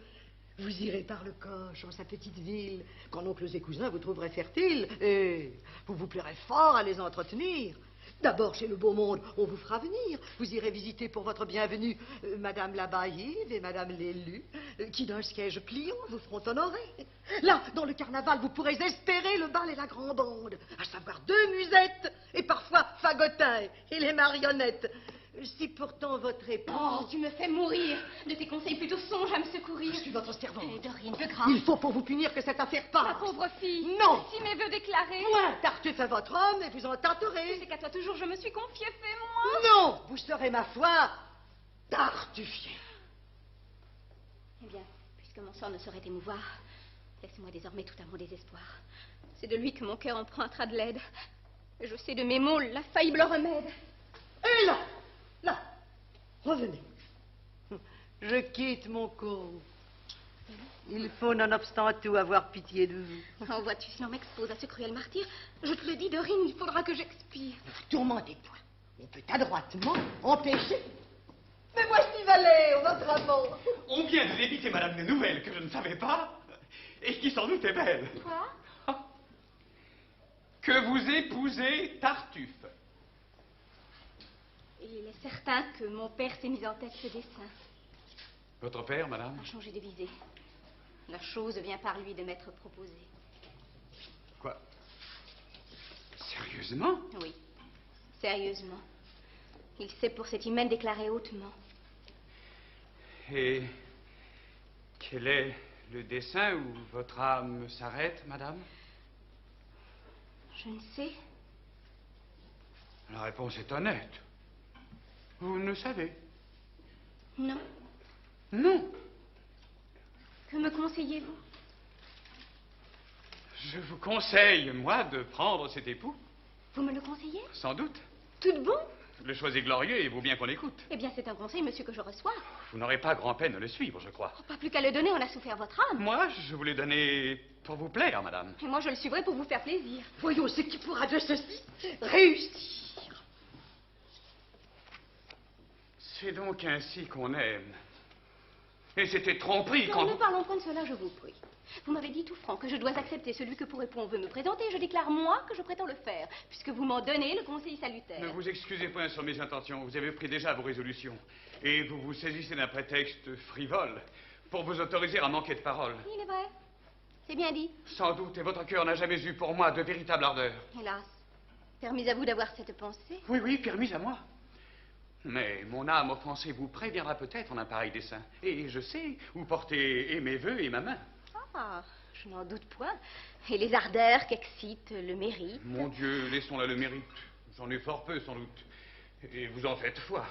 Vous irez par le coche en sa petite ville, quand oncles et cousins vous trouveraient fertiles, et vous vous plairez fort à les entretenir. D'abord, chez le beau monde, on vous fera venir. Vous irez visiter pour votre bienvenue Madame la Baillive et Madame l'élu, qui d'un siège pliant vous feront honorer. Là, dans le carnaval, vous pourrez espérer le bal et la grande bande, à savoir 2 musettes et parfois Fagotin et les marionnettes. Si pourtant votre époux... Oh, tu me fais mourir. De tes conseils, plutôt songe à me secourir. Je suis votre servante. Et Dorine, de grâce. Il faut pour vous punir que cette affaire Ma passe. pauvre fille. Non. Si mes vœux déclarés. Point. Tartuffe est votre homme et vous en tenterez. C'est qu'à toi toujours je me suis confiée, fais-moi. Non. Vous serez, ma foi, tartuffier. Eh bien, puisque mon sort ne saurait émouvoir, laisse-moi désormais tout à mon désespoir. C'est de lui que mon cœur empruntera de l'aide. Et je sais de mes maux l'infaillible remède. Et là, revenez. Je quitte mon cours. Il faut, nonobstant tout, avoir pitié de vous. Oh, vois-tu, si l'on m'expose à ce cruel martyr, je te le dis, Dorine, il faudra que j'expire. Ne vous tourmentez point. On peut adroitement empêcher. Mais voici Valet, votre amant. On vient de débiter madame des nouvelles que je ne savais pas, et qui sans doute est belle. Quoi? Que vous épousez Tartuffe. Il est certain que mon père s'est mis en tête ce dessein. Votre père, madame? A changé de visée. La chose vient par lui de m'être proposée. Quoi? Sérieusement? Oui, sérieusement. Il s'est pour cet hymen déclaré hautement. Et quel est le dessein où votre âme s'arrête, madame? Je ne sais. La réponse est honnête. Vous ne savez? Non. Non. Que me conseillez-vous? Je vous conseille, moi, de prendre cet époux. Vous me le conseillez? Sans doute. Tout bon? Le choix est glorieux et il vaut bien qu'on l'écoute. Eh bien, c'est un conseil, monsieur, que je reçois. Vous n'aurez pas grand-peine à le suivre, je crois. Oh, pas plus qu'à le donner, on a souffert votre âme. Moi, je vous l'ai donné pour vous plaire, madame. Et moi, je le suivrai pour vous faire plaisir. Voyons ce qui pourra de ceci réussir. C'est donc ainsi qu'on aime. Et c'était tromperie quand Non, ne vous... parlons point de cela, je vous prie. Vous m'avez dit tout franc que je dois accepter celui que pour époux on veut me présenter. Je déclare, moi, que je prétends le faire, puisque vous m'en donnez le conseil salutaire. Ne vous excusez point sur mes intentions. Vous avez pris déjà vos résolutions. Et vous vous saisissez d'un prétexte frivole pour vous autoriser à manquer de parole. Il est vrai. C'est bien dit. Sans doute, et votre cœur n'a jamais eu pour moi de véritable ardeur. Hélas. Permis à vous d'avoir cette pensée. Oui, oui, permis à moi. Mais mon âme offensée vous préviendra peut-être en un pareil dessein. Et je sais où porter et mes vœux et ma main. Ah, je n'en doute point. Et les ardeurs qu'excite le mérite. Mon Dieu, laissons là le mérite. J'en ai fort peu, sans doute. Et vous en faites foi.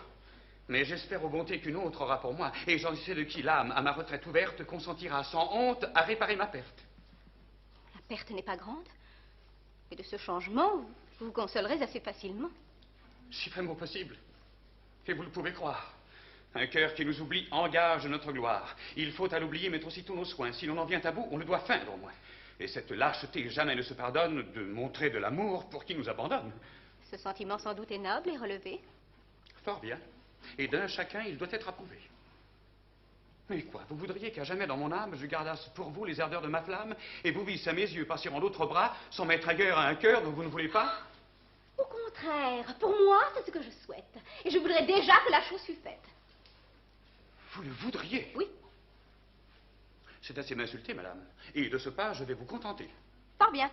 Mais j'espère aux bontés qu'une autre aura pour moi. Et j'en sais de qui l'âme, à ma retraite ouverte, consentira sans honte à réparer ma perte. La perte n'est pas grande. Et de ce changement, vous vous consolerez assez facilement. Si vraiment possible. Et vous le pouvez croire. Un cœur qui nous oublie engage notre gloire. Il faut à l'oublier mettre aussi tous nos soins. Si l'on en vient à bout, on le doit feindre au moins. Et cette lâcheté jamais ne se pardonne de montrer de l'amour pour qui nous abandonne. Ce sentiment sans doute est noble et relevé. Fort bien. Et d'un chacun, il doit être approuvé. Mais quoi, vous voudriez qu'à jamais dans mon âme, je gardasse pour vous les ardeurs de ma flamme et vous visse à mes yeux passer en l'autre bras sans mettre ailleurs à un cœur dont vous ne voulez pas? Au contraire, pour moi, c'est ce que je souhaite. Et je voudrais déjà que la chose fût faite. Vous le voudriez? Oui. C'est assez m'insulter, madame. Et de ce pas, je vais vous contenter. Fort bien.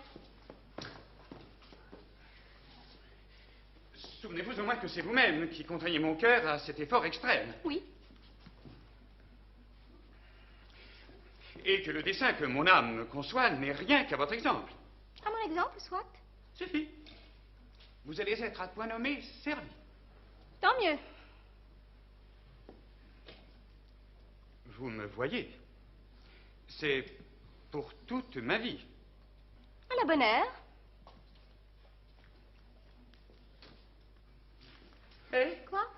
Souvenez-vous au moins que c'est vous-même qui contraignez mon cœur à cet effort extrême. Oui. Et que le dessein que mon âme conçoit n'est rien qu'à votre exemple. À mon exemple, soit. Suffit. Vous allez être à point nommé servi. Tant mieux. Vous me voyez. C'est pour toute ma vie. À la bonne heure. Eh? Quoi?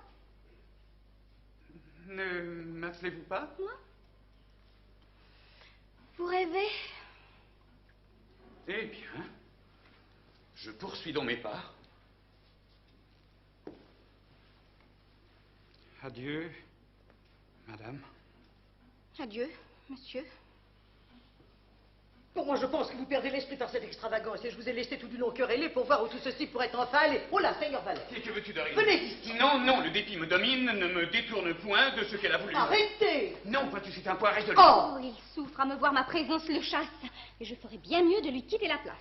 Ne m'appelez-vous pas? Moi? Vous rêvez? Eh bien, je poursuis dans mes pas. Adieu, madame. Adieu, monsieur. Pour moi, je pense que vous perdez l'esprit par cette extravagance et je vous ai laissé tout du long cœur ailé pour voir où tout ceci pourrait enfin aller. Oh là, Seigneur Valet. Et que veux-tu, Dorine? Venez ici. Non, non, le dépit me domine, ne me détourne point de ce qu'elle a voulu. Arrêtez. Non, vois-tu, c'est un point résolu. Oh. Oh, il souffre à me voir, ma présence le chasse. Et je ferais bien mieux de lui quitter la place.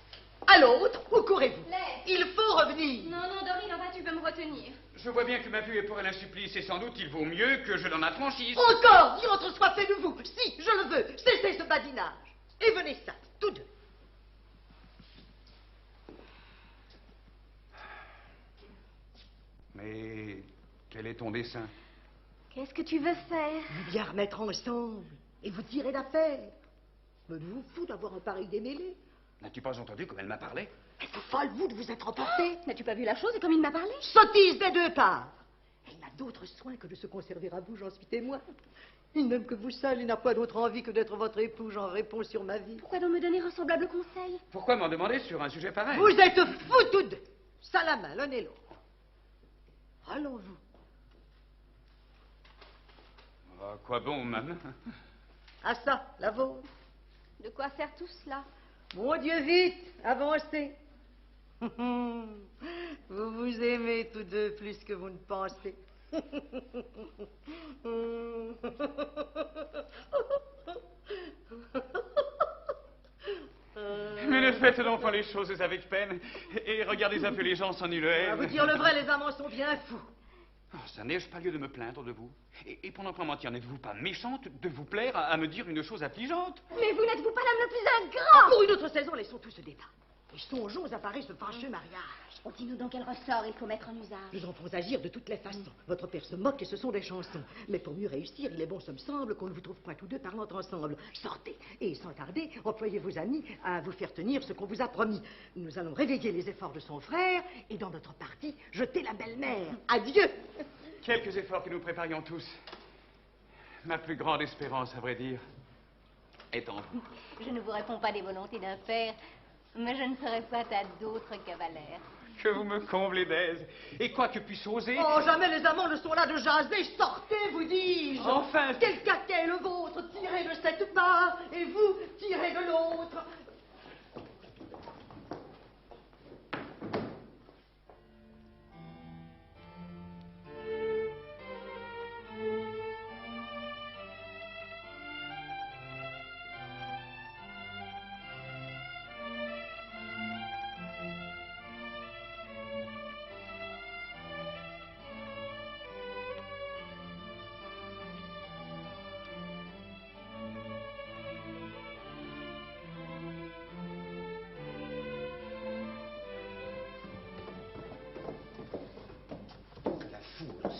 À l'autre, où courez-vous? Laisse. Il faut revenir. Non, non, Dorinova, tu peux me retenir. Je vois bien que ma vue est pour elle un supplice, et sans doute il vaut mieux que je l'en affranchisse. Encore, diantre soit fait de vous. Si, je le veux. Cessez ce badinage. Et venez ça, tous deux. Mais quel est ton dessein? Qu'est-ce que tu veux faire? Vous bien remettre ensemble et vous tirer d'affaire. Mais vous fous d'avoir un pareil démêlé. N'as-tu pas entendu comme elle m'a parlé? Êtes-vous folle, vous, de vous être emporté? N'as-tu pas vu la chose et comme il m'a parlé? Sottise des deux parts. Elle n'a d'autre soin que de se conserver à vous, j'en suis témoin. Il n'aime que vous seul, il n'a pas d'autre envie que d'être votre époux, j'en réponds sur ma vie. Pourquoi donc me donner un semblable conseil? Pourquoi m'en demander sur un sujet pareil? Vous êtes fous tous deux. Ça la main, l'un et l'autre. Allons-vous. À quoi bon, maman? À ça, la vôtre. De quoi sert tout cela? Mon Dieu, vite, avancez. Vous vous aimez tous deux plus que vous ne pensez. Mais ne faites donc pas les choses avec peine, et regardez un peu les gens sans nulle haine. À vous dire le vrai, les amants sont bien fous. Oh, ça n'ai-je pas lieu de me plaindre de vous? Et pendant qu'on mentir, n'êtes-vous pas méchante de vous plaire à me dire une chose affligeante? Mais vous n'êtes-vous pas l'homme le plus ingrat? Pour une autre saison, laissons tout ce débat. Et songeons à parer ce fâcheux mariage. Oh, dis-nous dans quel ressort il faut mettre en usage. Nous en ferons agir de toutes les façons. Votre père se moque et ce sont des chansons. Mais pour mieux réussir, il est bon, ce me semble, qu'on ne vous trouve point tous deux parlant ensemble. Sortez et sans tarder, employez vos amis à vous faire tenir ce qu'on vous a promis. Nous allons réveiller les efforts de son frère et dans notre partie, jeter la belle-mère. Adieu. Quelques efforts que nous préparions tous. Ma plus grande espérance, à vrai dire, est en vous. Je ne vous réponds pas des volontés d'un père, mais je ne serai pas à d'autres cavalaires. Que vous me comblez d'aise. Et quoi que puisse oser... Oh, jamais les amants ne sont là de jaser. Sortez, vous dis-je. Enfin... Quel caquet est le vôtre? Tirez de cette part et vous, tirez de l'autre.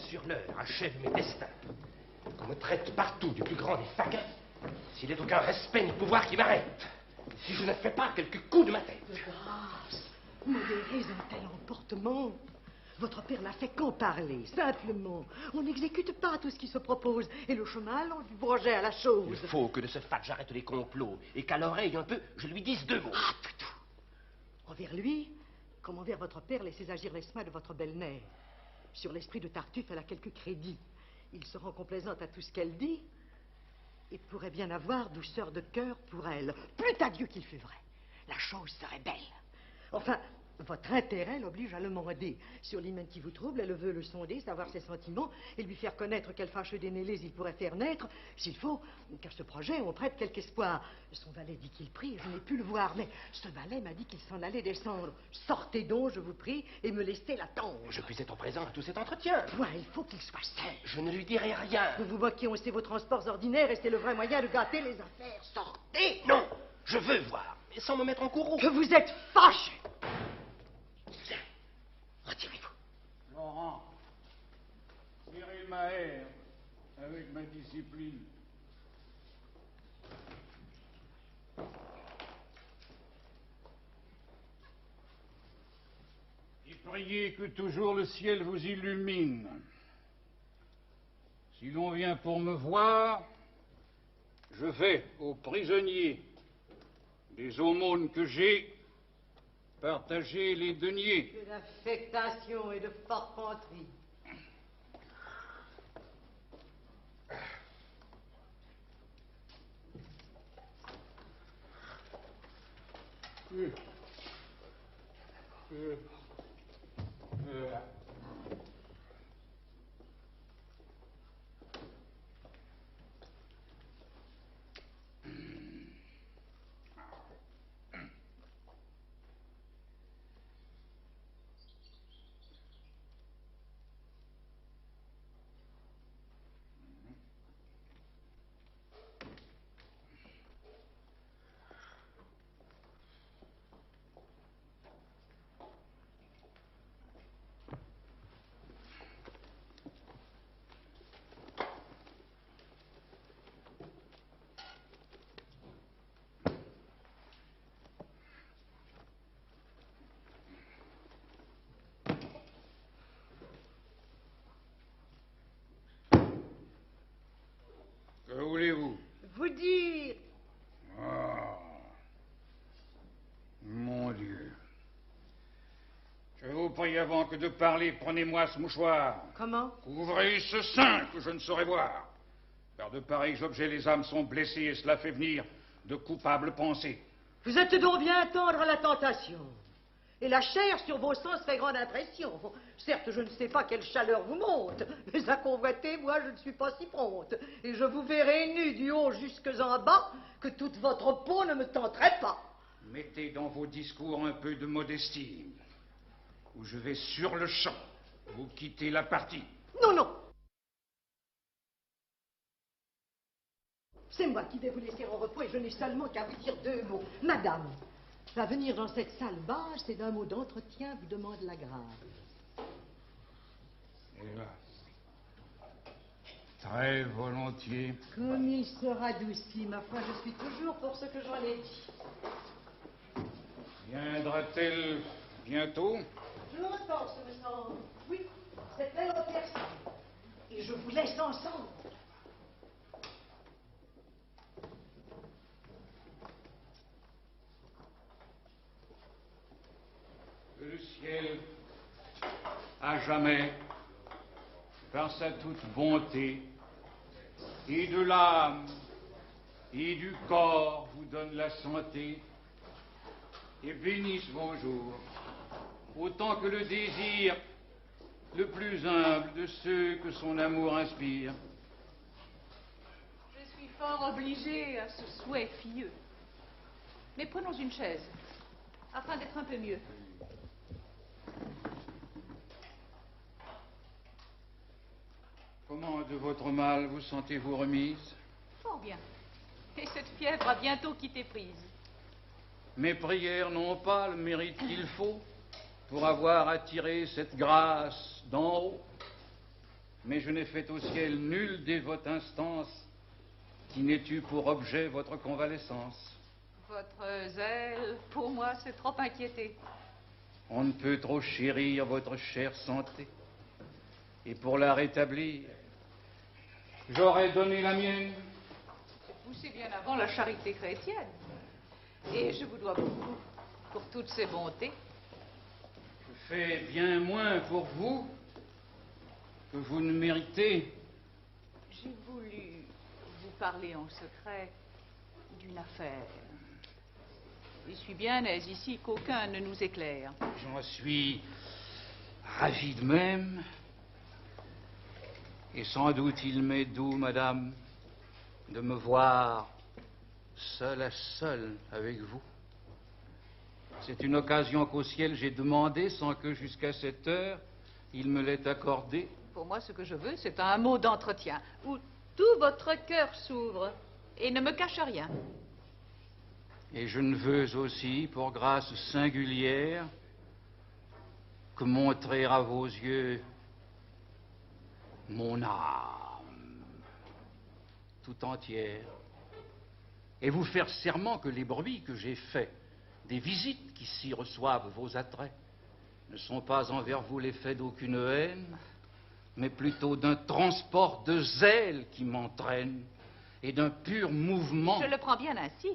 Sur l'heure, achève mes destins. Qu'on me traite partout du plus grand des faquins, s'il n'est aucun respect ni pouvoir qui m'arrête. Si je ne fais pas quelques coups de ma tête. De grâce, modérez un tel emportement. Votre père n'a fait qu'en parler, simplement. On n'exécute pas tout ce qui se propose. Et le chemin allant du projet à la chose. Il faut que de ce fait j'arrête les complots et qu'à l'oreille un peu, je lui dise deux mots. Ah, tout. Envers lui, comme envers votre père, laissez agir les mains de votre belle-mère. Sur l'esprit de Tartuffe, elle a quelque crédit. Il se rend complaisante à tout ce qu'elle dit et pourrait bien avoir douceur de cœur pour elle. Plût à Dieu qu'il fût vrai. La chose serait belle. Enfin, votre intérêt l'oblige à le demander. Sur l'hymen qui vous trouble, elle veut le sonder, savoir ses sentiments, et lui faire connaître quel fâcheux démêlés il pourrait faire naître, s'il faut, qu'à ce projet on prête quelque espoir. Son valet dit qu'il prie, je n'ai pu le voir, mais ce valet m'a dit qu'il s'en allait descendre. Sortez donc, je vous prie, et me laissez l'attendre. Je puis être présent à tout cet entretien. Point, il faut qu'il soit seul. Je ne lui dirai rien. Vous vous moquez, on sait vos transports ordinaires, et c'est le vrai moyen de gâter les affaires. Sortez! Non, je veux voir, mais sans me mettre en courroux. Que vous êtes fâché! Bien, retirez-vous. Laurent, Cyril Maher, avec ma discipline. Et priez que toujours le ciel vous illumine. Si l'on vient pour me voir, je fais aux prisonniers des aumônes que j'ai, partager les deniers. Que d'affectation et de forfanterie. que de parler, prenez-moi ce mouchoir. Comment? Couvrez ce sein que je ne saurais voir. Car de pareils objets, les âmes sont blessées et cela fait venir de coupables pensées. Vous êtes donc bien tendre à la tentation. Et la chair sur vos sens fait grande impression. Certes, je ne sais pas quelle chaleur vous monte, mais à convoiter, moi, je ne suis pas si prompte. Et je vous verrai nu du haut jusque en bas, que toute votre peau ne me tenterait pas. Mettez dans vos discours un peu de modestie, ou je vais sur le champ vous quitter la partie. Non, non. C'est moi qui vais vous laisser en repos et je n'ai seulement qu'à vous dire 2 mots. Madame, va venir dans cette salle basse et d'un mot d'entretien vous demande la grâce. Et là, très volontiers. Comme il se radoucit, ma foi, je suis toujours pour ce que j'en ai dit. Viendra-t-elle bientôt? Longtemps, ce me semble. Oui, c'est elle en personne. Et je vous laisse ensemble. Que le ciel, à jamais, par sa toute bonté, et de l'âme, et du corps, vous donne la santé, et bénisse vos jours, autant que le désir le plus humble de ceux que son amour inspire. Je suis fort obligée à ce souhait fieux. Mais prenons une chaise, afin d'être un peu mieux. Comment de votre mal vous sentez-vous remise? Fort bien. Et cette fièvre a bientôt quitté prise. Mes prières n'ont pas le mérite qu'il faut pour avoir attiré cette grâce d'en haut. Mais je n'ai fait au ciel nulle dévote instance qui n'ait eu pour objet votre convalescence. Votre zèle, pour moi, c'est trop inquiété. On ne peut trop chérir votre chère santé. Et pour la rétablir, j'aurais donné la mienne. J'ai poussé bien avant la charité chrétienne. Et je vous dois beaucoup pour toutes ces bontés. Je fais bien moins pour vous que vous ne méritez. J'ai voulu vous parler en secret d'une affaire. Je suis bien aise ici qu'aucun ne nous éclaire. J'en suis ravi de même. Et sans doute il m'est doux, madame, de me voir seul à seul avec vous. C'est une occasion qu'au ciel j'ai demandée sans que jusqu'à cette heure il me l'ait accordée. Pour moi, ce que je veux, c'est un mot d'entretien où tout votre cœur s'ouvre et ne me cache rien. Et je ne veux aussi, pour grâce singulière, que montrer à vos yeux mon âme tout entière, et vous faire serment que les bruits que j'ai faits, des visites qu'ici reçoivent vos attraits, ne sont pas envers vous l'effet d'aucune haine, mais plutôt d'un transport de zèle qui m'entraîne, et d'un pur mouvement. Je le prends bien ainsi,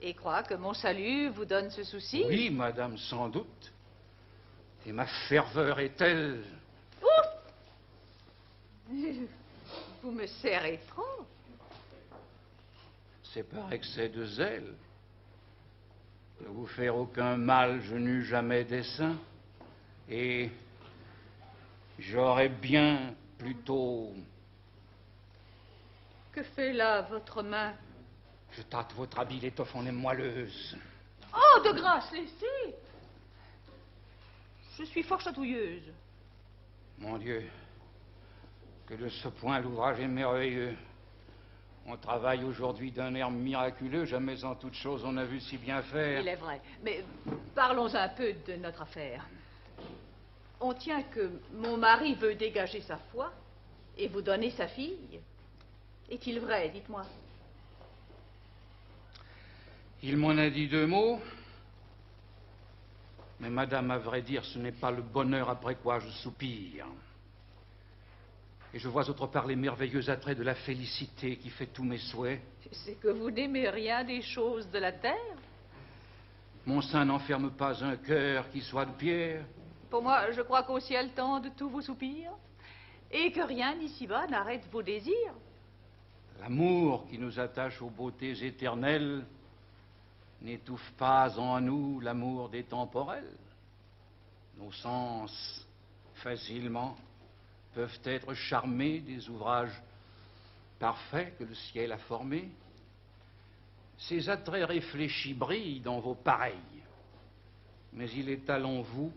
et crois que mon salut vous donne ce souci. Oui, madame, sans doute, et ma ferveur est telle... Vous me serrez trop. C'est par excès de zèle. Ne vous faire aucun mal, je n'eus jamais dessein. Et j'aurais bien plutôt... Que fait là votre main? Je tâte votre habile étoffe en est moelleuse. Oh, de grâce, laissez. Je suis fort chatouilleuse. Mon Dieu, que de ce point l'ouvrage est merveilleux. On travaille aujourd'hui d'un air miraculeux, jamais en toute chose on a vu si bien faire. Il est vrai, mais parlons un peu de notre affaire. On tient que mon mari veut dégager sa foi et vous donner sa fille. Est-il vrai, dites-moi? Il m'en a dit 2 mots, mais madame, à vrai dire, ce n'est pas le bonheur après quoi je soupire. Et je vois autre part les merveilleux attraits de la félicité qui fait tous mes souhaits. C'est que vous n'aimez rien des choses de la terre? Mon sein n'enferme pas un cœur qui soit de pierre, Pour moi, je crois qu'au ciel tendent tous vos soupirs, et que rien ici-bas n'arrête vos désirs. L'amour qui nous attache aux beautés éternelles n'étouffe pas en nous l'amour des temporels. Nos sens, facilement, peuvent être charmés des ouvrages parfaits que le ciel a formés. Ces attraits réfléchis brillent dans vos pareils, mais il étale en vous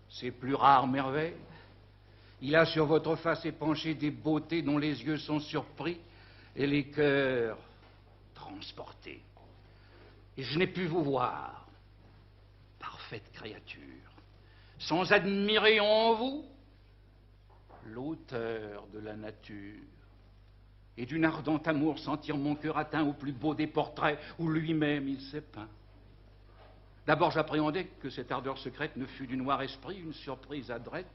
ces plus rares merveilles. Il a sur votre face épanché des beautés dont les yeux sont surpris et les cœurs transportés. Et je n'ai pu vous voir, parfaite créature, sans admirer en vous l'auteur de la nature, et d'une ardente amour sentir mon cœur atteint au plus beau des portraits où lui-même il s'est peint. D'abord j'appréhendais que cette ardeur secrète ne fût du noir esprit une surprise adrette,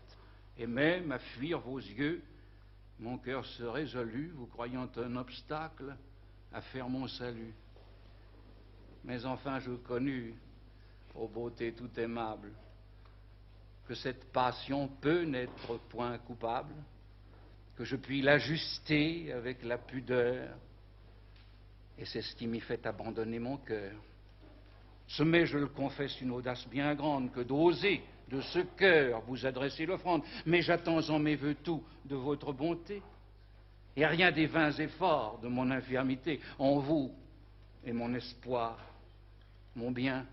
et même à fuir vos yeux, mon cœur se résolut, vous croyant un obstacle à faire mon salut. Mais enfin je connus, ô beauté tout aimable, que cette passion peut n'être point coupable, que je puis l'ajuster avec la pudeur, et c'est ce qui m'y fait abandonner mon cœur. Ce m'est, je le confesse, une audace bien grande que d'oser de ce cœur vous adresser l'offrande, mais j'attends en mes voeux tout de votre bonté, et rien des vains efforts de mon infirmité. En vous est mon espoir, mon bien,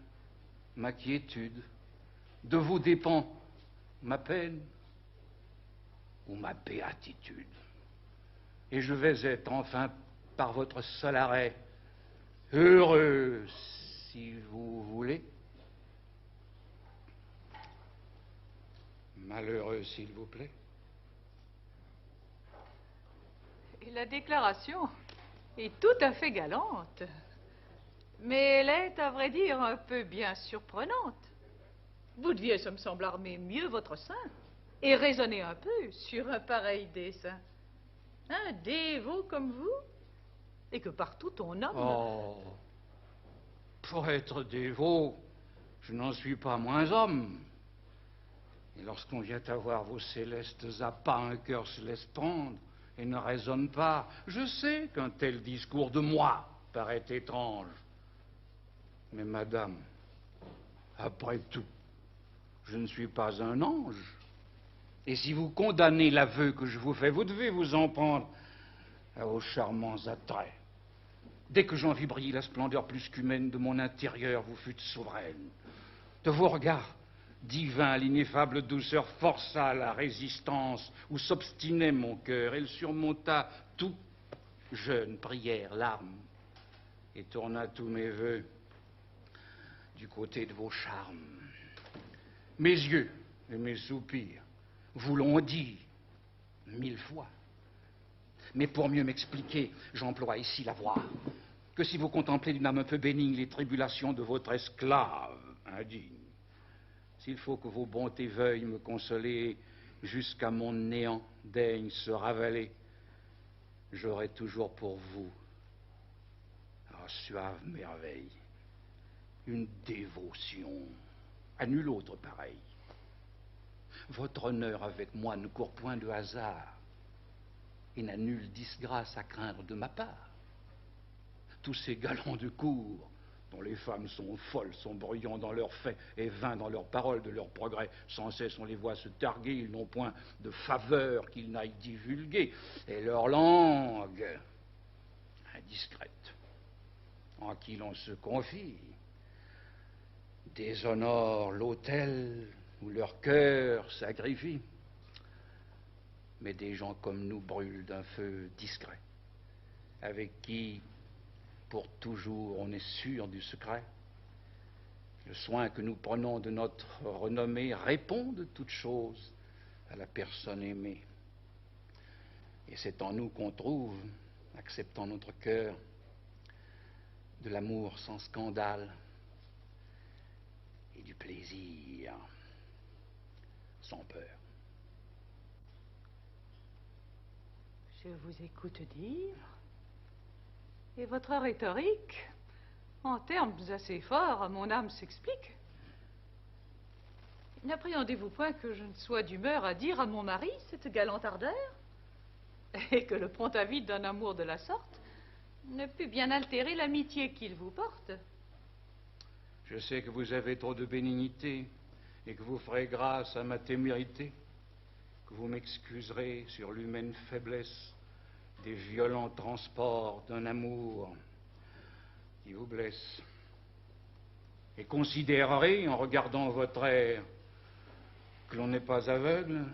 ma quiétude. De vous dépend ma peine ou ma béatitude. Et je vais être enfin, par votre seul arrêt, heureux, si vous voulez, malheureux, s'il vous plaît. Et la déclaration est tout à fait galante, mais elle est, à vrai dire, un peu bien surprenante. Vous deviez, ça me semble, armer mieux votre sein et raisonner un peu sur un pareil dessein. Un dévot comme vous, et que partout on nomme... Oh, pour être dévot, je n'en suis pas moins homme. Et lorsqu'on vient à voir vos célestes appâts, un cœur se laisse prendre et ne raisonne pas. Je sais qu'un tel discours de moi paraît étrange. Mais madame, après tout, je ne suis pas un ange. Et si vous condamnez l'aveu que je vous fais, vous devez vous en prendre à vos charmants attraits. Dès que j'en vis briller la splendeur plus qu'humaine de mon intérieur, vous fûtes souveraine. De vos regards divins, l'ineffable douceur força la résistance où s'obstinait mon cœur. Elle surmonta tout, jeûne, prière, larmes, et tourna tous mes vœux du côté de vos charmes. Mes yeux et mes soupirs vous l'ont dit 1000 fois. Mais pour mieux m'expliquer, j'emploie ici la voix. Que si vous contemplez d'une âme un peu bénigne les tribulations de votre esclave indigne, s'il faut que vos bontés veuillent me consoler jusqu'à mon néant, daigne se ravaler, j'aurai toujours pour vous, en suave merveille, une dévotion à nul autre pareil. Votre honneur avec moi ne court point de hasard et n'a nulle disgrâce à craindre de ma part. Tous ces galants de cour, dont les femmes sont folles, sont bruyants dans leurs faits et vains dans leurs paroles de leurs progrès, sans cesse on les voit se targuer, ils n'ont point de faveur qu'ils n'aillent divulguer, et leur langue indiscrète, en qui l'on se confie, déshonore l'autel où leur cœur sacrifie. Mais des gens comme nous brûlent d'un feu discret, avec qui, pour toujours, on est sûr du secret. Le soin que nous prenons de notre renommée répond de toute chose à la personne aimée. Et c'est en nous qu'on trouve, acceptant notre cœur, de l'amour sans scandale et du plaisir sans peur. Je vous écoute dire, et votre rhétorique, en termes assez forts, mon âme s'explique. N'appréhendez-vous point que je ne sois d'humeur à dire à mon mari cette galante ardeur? Et que le prompt avis d'un amour de la sorte ne peut bien altérer l'amitié qu'il vous porte? Je sais que vous avez trop de bénignité et que vous ferez grâce à ma témérité, que vous m'excuserez sur l'humaine faiblesse des violents transports d'un amour qui vous blesse, et considérerez, en regardant votre air, que l'on n'est pas aveugle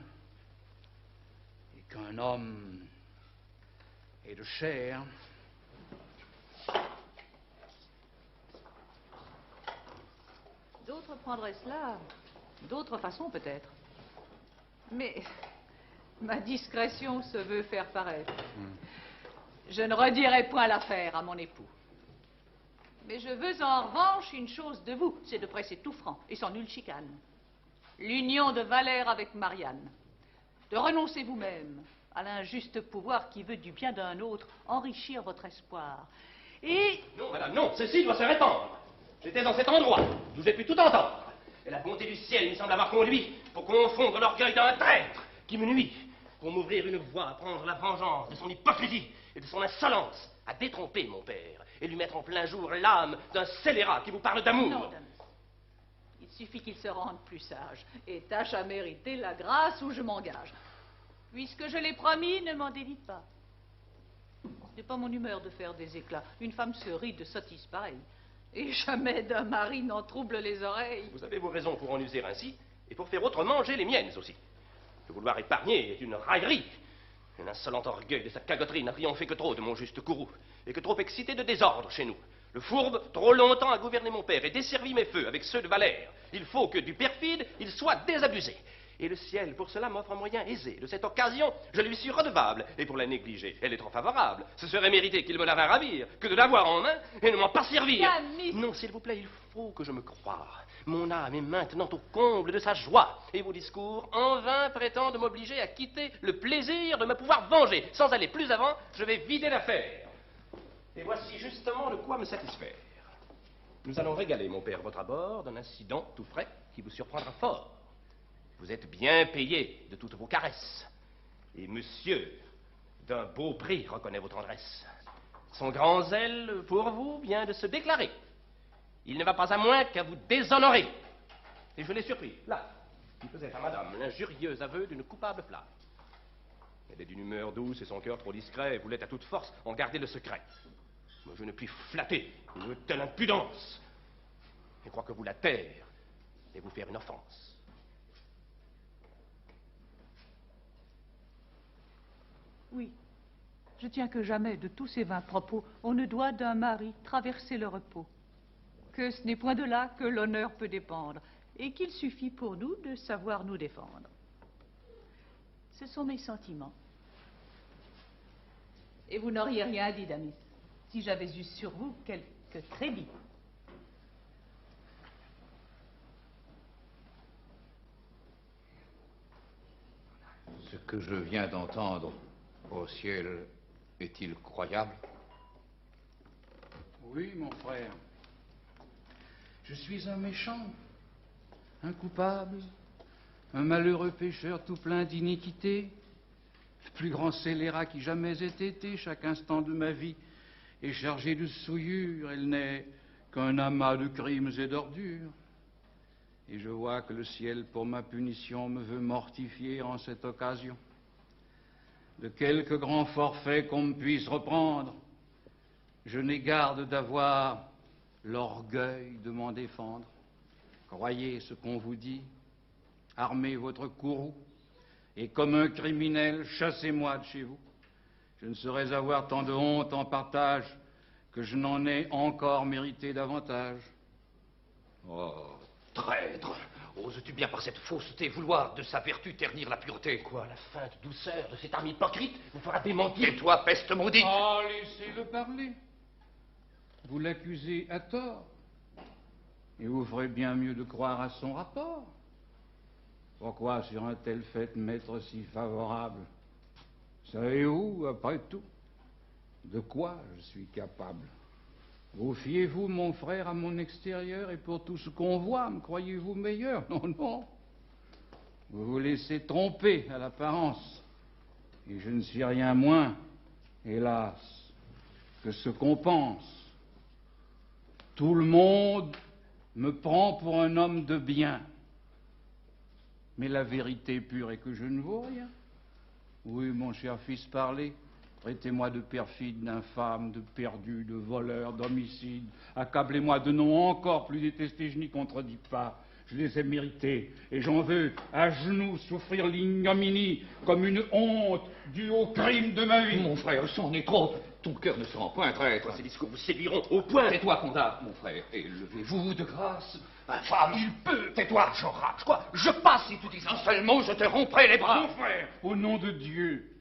et qu'un homme est de chair. D'autres prendraient cela d'autres façons peut-être. Mais ma discrétion se veut faire paraître. Je ne redirai point l'affaire à mon époux. Mais je veux en revanche une chose de vous, c'est de presser tout franc et sans nulle chicane. L'union de Valère avec Marianne. De renoncer vous-même à l'injuste pouvoir qui veut du bien d'un autre enrichir votre espoir. Et... Non, madame, non, ceci doit se répandre. J'étais dans cet endroit, d'où j'ai pu tout entendre. Et la bonté du ciel me semble avoir conduit pour confondre l'orgueil d'un traître qui me nuit, pour m'ouvrir une voie à prendre la vengeance de son hypocrisie et de son insolence, à détromper mon père et lui mettre en plein jour l'âme d'un scélérat qui vous parle d'amour. Non, Damis. Il suffit qu'il se rende plus sage et tâche à mériter la grâce où je m'engage. Puisque je l'ai promis, ne m'en dévie pas. Ce n'est pas mon humeur de faire des éclats. Une femme se rit de sottises pareilles. Et jamais d'un mari n'en trouble les oreilles. Vous avez vos raisons pour en user ainsi, et pour faire autrement, j'ai les miennes aussi. De vouloir épargner est une raillerie. Un insolent orgueil de sa cagoterie n'a triomphé que trop de mon juste courroux, et que trop excité de désordre chez nous. Le fourbe, trop longtemps, a gouverné mon père et desservi mes feux avec ceux de Valère. Il faut que du perfide, il soit désabusé. Et le ciel, pour cela, m'offre un moyen aisé. De cette occasion, je lui suis redevable. Et pour la négliger, elle est trop favorable. Ce serait mérité qu'il me la vînt ravir, que de l'avoir en main et ne m'en pas servir. Damis. Non, s'il vous plaît, il faut que je me croie. Mon âme est maintenant au comble de sa joie. Et vos discours, en vain, prétendent m'obliger à quitter le plaisir de me pouvoir venger. Sans aller plus avant, je vais vider l'affaire. Et voici justement de quoi me satisfaire. Nous allons régaler mon père votre abord d'un incident tout frais qui vous surprendra fort. Vous êtes bien payé de toutes vos caresses. Et monsieur, d'un beau prix, reconnaît vos tendresses. Son grand zèle pour vous vient de se déclarer. Il ne va pas à moins qu'à vous déshonorer. Et je l'ai surpris, là, qui faisait à madame l'injurieux aveu d'une coupable flamme. Elle est d'une humeur douce et son cœur trop discret et voulait à toute force en garder le secret. Mais je ne puis flatter une telle impudence. Et crois que vous la taire et vous faire une offense. Oui, je tiens que jamais de tous ces vains propos, on ne doit d'un mari traverser le repos. Que ce n'est point de là que l'honneur peut dépendre, et qu'il suffit pour nous de savoir nous défendre. Ce sont mes sentiments. Et vous n'auriez rien dit, Damis, si j'avais eu sur vous quelque crédit. Ce que je viens d'entendre au ciel est-il croyable? Oui, mon frère. Je suis un méchant, un coupable, un malheureux pécheur tout plein d'iniquité, le plus grand scélérat qui jamais ait été. Chaque instant de ma vie est chargé de souillure. Elle n'est qu'un amas de crimes et d'ordures. Et je vois que le ciel, pour ma punition, me veut mortifier en cette occasion. De quelque grand forfait qu'on me puisse reprendre, je n'ai garde d'avoir l'orgueil de m'en défendre. Croyez ce qu'on vous dit, armez votre courroux, et comme un criminel, chassez-moi de chez vous. Je ne saurais avoir tant de honte en partage que je n'en ai encore mérité davantage. Oh, traître! Oses-tu bien par cette fausseté vouloir de sa vertu ternir la pureté? Quoi, la feinte douceur de cet âme hypocrite vous fera démentir? Et toi, peste maudite! Oh, laissez-le parler. Vous l'accusez à tort. Et vous ferez bien mieux de croire à son rapport. Pourquoi sur un tel fait m'être si favorable? Savez-vous, après tout, de quoi je suis capable? Vous fiez-vous, mon frère, à mon extérieur, et pour tout ce qu'on voit, me croyez-vous meilleur? Non, non. Vous vous laissez tromper à l'apparence. Et je ne suis rien moins, hélas, que ce qu'on pense. Tout le monde me prend pour un homme de bien. Mais la vérité pure est que je ne vaux rien. Oui, mon cher fils, parlez. Traitez-moi de perfide, d'infâme, de perdu, de voleur, d'homicide. Accablez-moi de noms encore plus détestés, je n'y contredis pas. Je les ai mérités, et j'en veux, à genoux, souffrir l'ignominie comme une honte due au crime de ma vie. Mon frère, c'en est trop. Ton cœur ne se rend point traître. Ces discours vous séduiront au point. Tais-toi, Condat, mon frère, et levez-vous de grâce. Infâme, il peut. Tais-toi, j'enrage. Quoi? Je passe. Si tu dis un seul mot, je te romprai les bras. Mon frère, au nom de Dieu,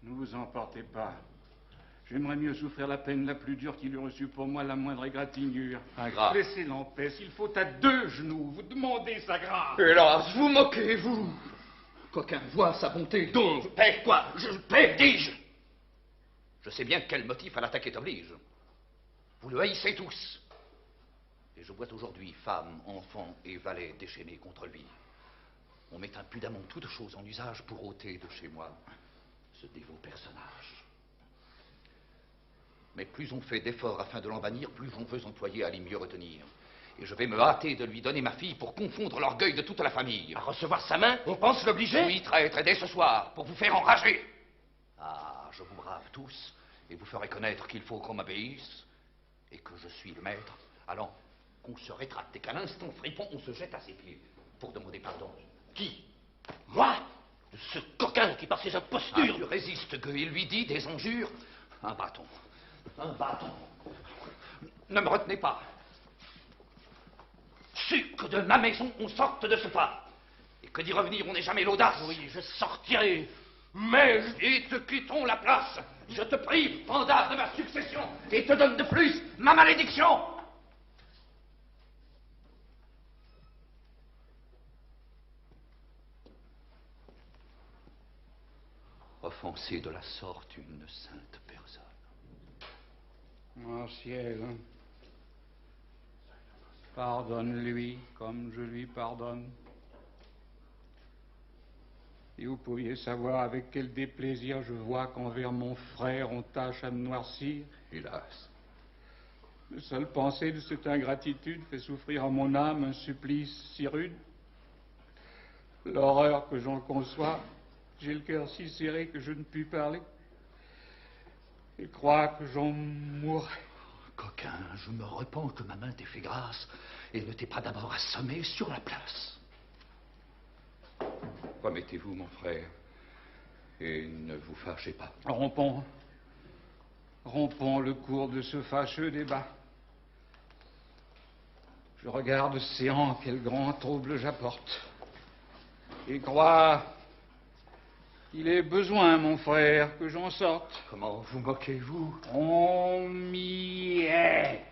ne vous emportez pas. J'aimerais mieux souffrir la peine la plus dure qu'il eût reçue pour moi la moindre égratignure. Ingrat. Laissez-le en paix. S'il faut à 2 genoux, vous demandez sa grâce. Hélas, vous moquez, vous. Qu'aucun voit sa bonté. Donc, je paie quoi? Je paie, dis-je. Je sais bien quel motif à l'attaquer t'oblige. Vous le haïssez tous. Et je vois aujourd'hui femmes, enfants et valets déchaînés contre lui. On met impudemment toutes choses en usage pour ôter de chez moi ce dévot personnage. Mais plus on fait d'efforts afin de l'en bannir, plus on veut employer à l'y mieux retenir. Et je vais me hâter de lui donner ma fille pour confondre l'orgueil de toute la famille. À recevoir sa main, on pense l'obliger? Oui, traître, et dès ce soir, pour vous faire enrager. Ah, je vous brave tous, et vous ferai connaître qu'il faut qu'on m'obéisse, et que je suis le maître. Allons, qu'on se rétracte, et qu'à l'instant fripon, on se jette à ses pieds, pour demander pardon. Qui? Moi? De ce coquin qui, par ses impostures... Tu résistes, que il lui dit des injures. Un bâton. Un bâton. Ne me retenez pas. Su que de ma maison, on sorte de ce pas. Et que d'y revenir, on n'ait jamais l'audace. Oui, je sortirai. Mais Et te quittons la place. Je te prive, Pandar, de ma succession. Et te donne de plus ma malédiction. Offenser de la sorte une sainte personne. Mon ciel, pardonne-lui comme je lui pardonne. Et vous pouviez savoir avec quel déplaisir je vois qu'envers mon frère on tâche à me noircir. Hélas. Le seul penser de cette ingratitude fait souffrir en mon âme un supplice si rude. L'horreur que j'en conçois, j'ai le cœur si serré que je ne puis parler. Et crois que j'en mourrai. Coquin, je me repens que ma main t'ait fait grâce et ne t'ait pas d'abord assommé sur la place. Remettez-vous, mon frère, et ne vous fâchez pas. Rompons le cours de ce fâcheux débat. Je regarde séant quel grand trouble j'apporte. Et crois qu'il est besoin, mon frère, que j'en sorte. Comment vous moquez-vous? On m'y est.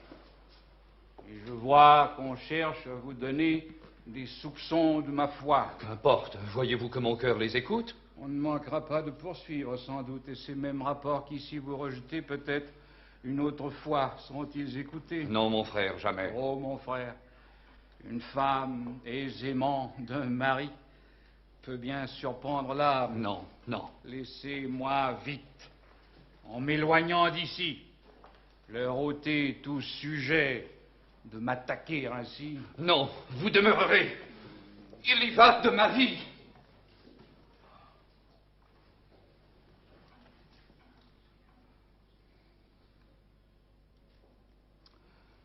Et je vois qu'on cherche à vous donner des soupçons de ma foi. Qu'importe, voyez-vous que mon cœur les écoute? On ne manquera pas de poursuivre, sans doute, et ces mêmes rapports qu'ici vous rejetez, peut-être une autre fois, seront-ils écoutés? Non, mon frère, jamais. Oh, mon frère, une femme aisément d'un mari peut bien surprendre l'âme. Non, non. Laissez-moi vite, en m'éloignant d'ici, leur ôter tout sujet de m'attaquer ainsi. Non, vous demeurerez. Il y va de ma vie.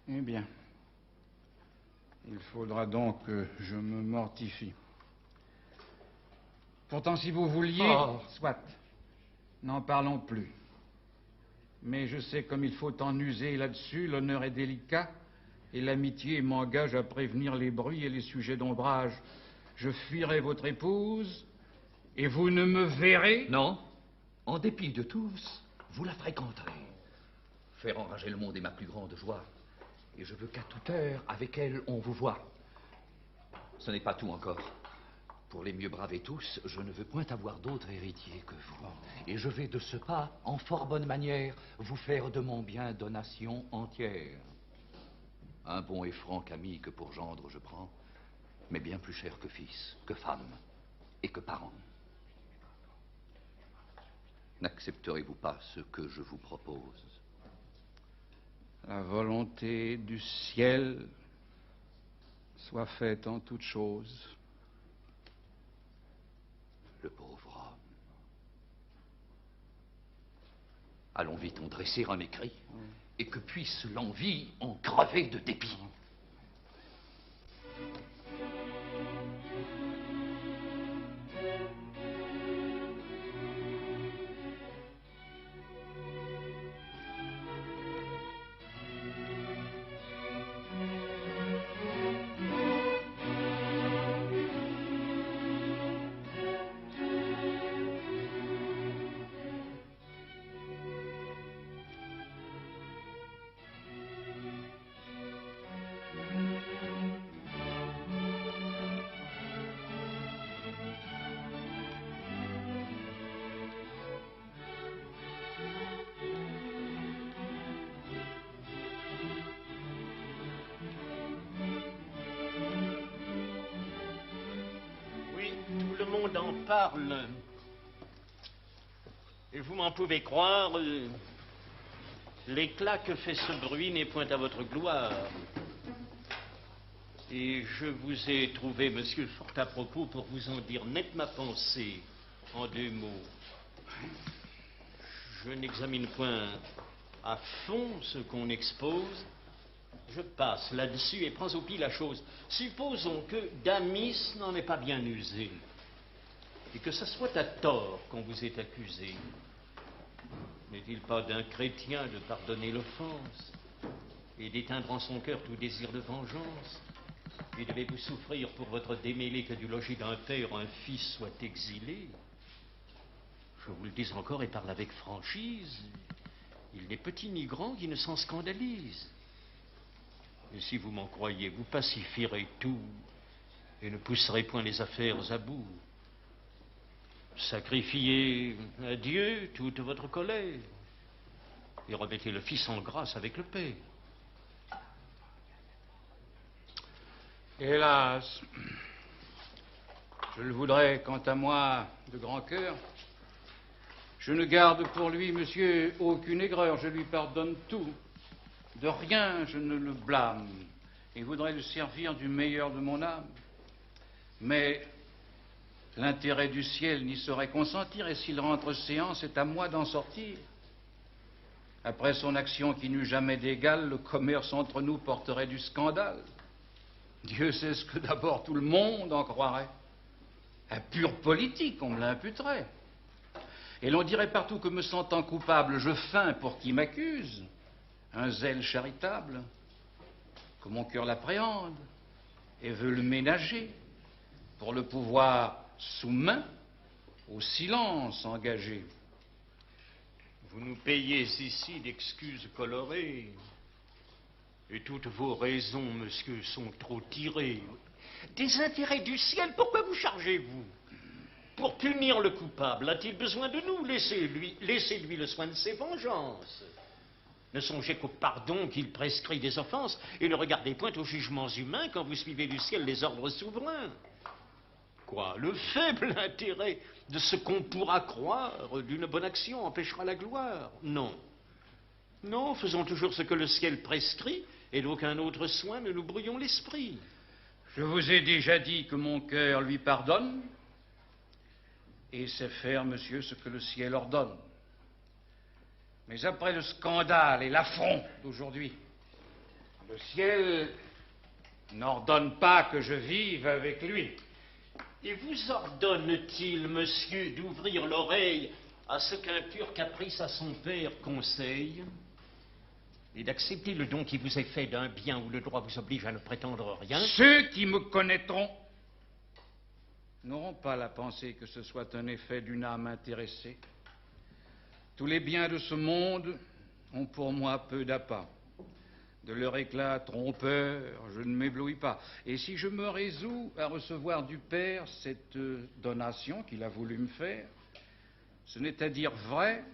Eh bien, il faudra donc que je me mortifie. Pourtant, si vous vouliez... Soit, n'en parlons plus. Mais je sais comme il faut en user là-dessus, l'honneur est délicat, et l'amitié m'engage à prévenir les bruits et les sujets d'ombrage. Je fuirai votre épouse, et vous ne me verrez... Non, en dépit de tous, vous la fréquenterez. Faire enrager le monde est ma plus grande joie, et je veux qu'à toute heure, avec elle, on vous voie. Ce n'est pas tout encore. Pour les mieux braver tous, je ne veux point avoir d'autre héritier que vous. Et je vais de ce pas, en fort bonne manière, vous faire de mon bien donation entière. Un bon et franc ami que pour gendre je prends, mais bien plus cher que fils, que femme. et que parent. N'accepterez-vous pas ce que je vous propose? La volonté du ciel soit faite en toutes choses. Le pauvre homme. Allons vite en dresser un écrit, et que puisse l'envie en crever de dépit. monde en parle. Et vous m'en pouvez croire, l'éclat que fait ce bruit n'est point à votre gloire. Et je vous ai trouvé, monsieur, fort à propos pour vous en dire net ma pensée en 2 mots. Je n'examine point à fond ce qu'on expose. Je passe là-dessus et prends au pis la chose. Supposons que Damis n'en est pas bien usé, et que ce soit à tort qu'on vous est accusé. N'est-il pas d'un chrétien de pardonner l'offense et d'éteindre en son cœur tout désir de vengeance? Et devez-vous souffrir pour votre démêlé que du logis d'un père un fils soit exilé? Je vous le dis encore et parle avec franchise, il n'est petit ni grand qui ne s'en scandalise. Et si vous m'en croyez, vous pacifierez tout et ne pousserez point les affaires à bout. Sacrifiez à Dieu toute votre colère et remettez le Fils en grâce avec le Père. Hélas, je le voudrais, quant à moi, de grand cœur. Je ne garde pour lui, monsieur, aucune aigreur, je lui pardonne tout. De rien je ne le blâme, et voudrais le servir du meilleur de mon âme. Mais l'intérêt du ciel n'y saurait consentir, et s'il rentre séant, c'est à moi d'en sortir. Après son action qui n'eut jamais d'égal, le commerce entre nous porterait du scandale. Dieu sait ce que d'abord tout le monde en croirait. Un pur politique, on me l'imputerait. Et l'on dirait partout que me sentant coupable, je feins pour qui m'accuse. Un zèle charitable, que mon cœur l'appréhende et veut le ménager pour le pouvoir sous-main au silence engagé. Vous nous payez ici d'excuses colorées, et toutes vos raisons, monsieur, sont trop tirées. Des intérêts du ciel, pourquoi vous chargez-vous? Pour punir le coupable, a-t-il besoin de nous? Laissez-lui le soin de ses vengeances. Ne songez qu'au pardon qu'il prescrit des offenses, et ne regardez point aux jugements humains quand vous suivez du ciel les ordres souverains. Quoi? Le faible intérêt de ce qu'on pourra croire d'une bonne action empêchera la gloire? Non. Non, faisons toujours ce que le ciel prescrit, et d'aucun autre soin ne nous brouillons l'esprit. Je vous ai déjà dit que mon cœur lui pardonne, et sait faire, monsieur, ce que le ciel ordonne. Mais après le scandale et l'affront d'aujourd'hui, le ciel n'ordonne pas que je vive avec lui. Et vous ordonne-t-il, monsieur, d'ouvrir l'oreille à ce qu'un pur caprice à son père conseille, et d'accepter le don qui vous est fait d'un bien où le droit vous oblige à ne prétendre rien? Ceux qui me connaîtront n'auront pas la pensée que ce soit un effet d'une âme intéressée. Tous les biens de ce monde ont pour moi peu d'appât. De leur éclat trompeur, je ne m'éblouis pas. Et si je me résous à recevoir du Père cette donation qu'il a voulu me faire, ce n'est à dire vrai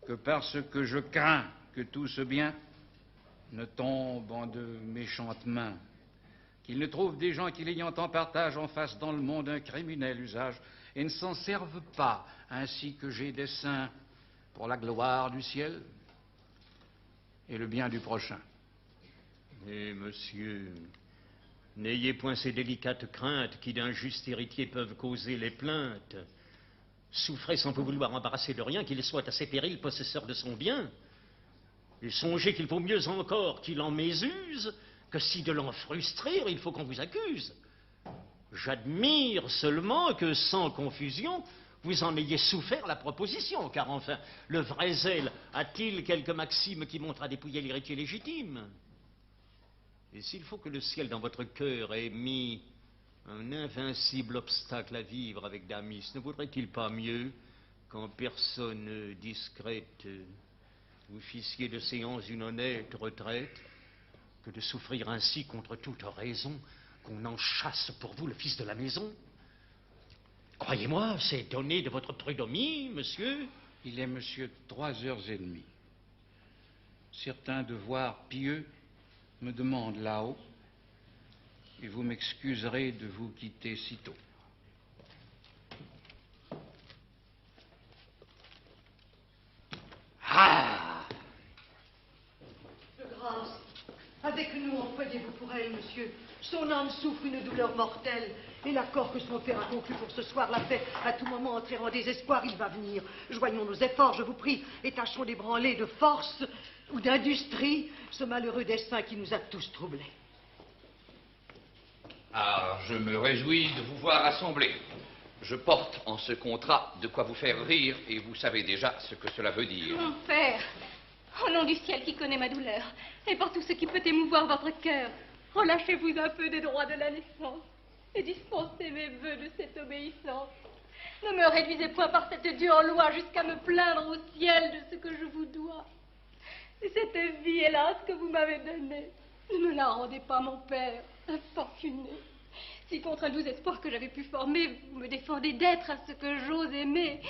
que parce que je crains que tout ce bien ne tombe en de méchantes mains. qu'ils ne trouvent des gens qui l'ayant en partage en fassent dans le monde un criminel usage et ne s'en servent pas, ainsi que j'ai dessein pour la gloire du ciel et le bien du prochain. Eh, monsieur, n'ayez point ces délicates craintes qui d'injustes héritiers peuvent causer les plaintes. Souffrez sans vous vouloir embarrasser de rien qu'il soit à ses périls possesseur de son bien. Et songez qu'il vaut mieux encore qu'il en mésuse que si de l'en frustrer, il faut qu'on vous accuse. J'admire seulement que, sans confusion, vous en ayez souffert la proposition, car enfin, le vrai zèle a-t-il quelque maxime qui montre à dépouiller l'héritier légitime? Et s'il faut que le ciel dans votre cœur ait mis un invincible obstacle à vivre avec Damis, ne vaudrait-il pas mieux qu'en personne discrète vous fissiez de séance une honnête retraite, que de souffrir ainsi contre toute raison qu'on en chasse pour vous le fils de la maison? Croyez-moi, c'est donné de votre prud'homie, monsieur. Il est, monsieur, 3h30. Certains devoirs pieux me demandent là-haut, et vous m'excuserez de vous quitter si tôt. Ah! De grâce, avec nous, employez-vous pour elle, monsieur. Son âme souffre une douleur mortelle, et l'accord que son père a conclu pour ce soir l'a fait à tout moment entrer en désespoir. Il va venir. Joignons nos efforts, je vous prie, et tâchons d'ébranler de force ou d'industrie ce malheureux destin qui nous a tous troublés. Ah, je me réjouis de vous voir assemblés. Je porte en ce contrat de quoi vous faire rire, et vous savez déjà ce que cela veut dire. Mon père, au nom du ciel qui connaît ma douleur, et par tout ce qui peut émouvoir votre cœur, relâchez-vous un peu des droits de la naissance, et dispensez mes vœux de cette obéissance. Ne me réduisez point par cette dure loi jusqu'à me plaindre au ciel de ce que je vous dois. Et cette vie, hélas, que vous m'avez donnée, ne me la rendez pas, mon père, infortuné. Si contre un doux espoir que j'avais pu former, vous me défendez d'être à ce que j'ose aimer,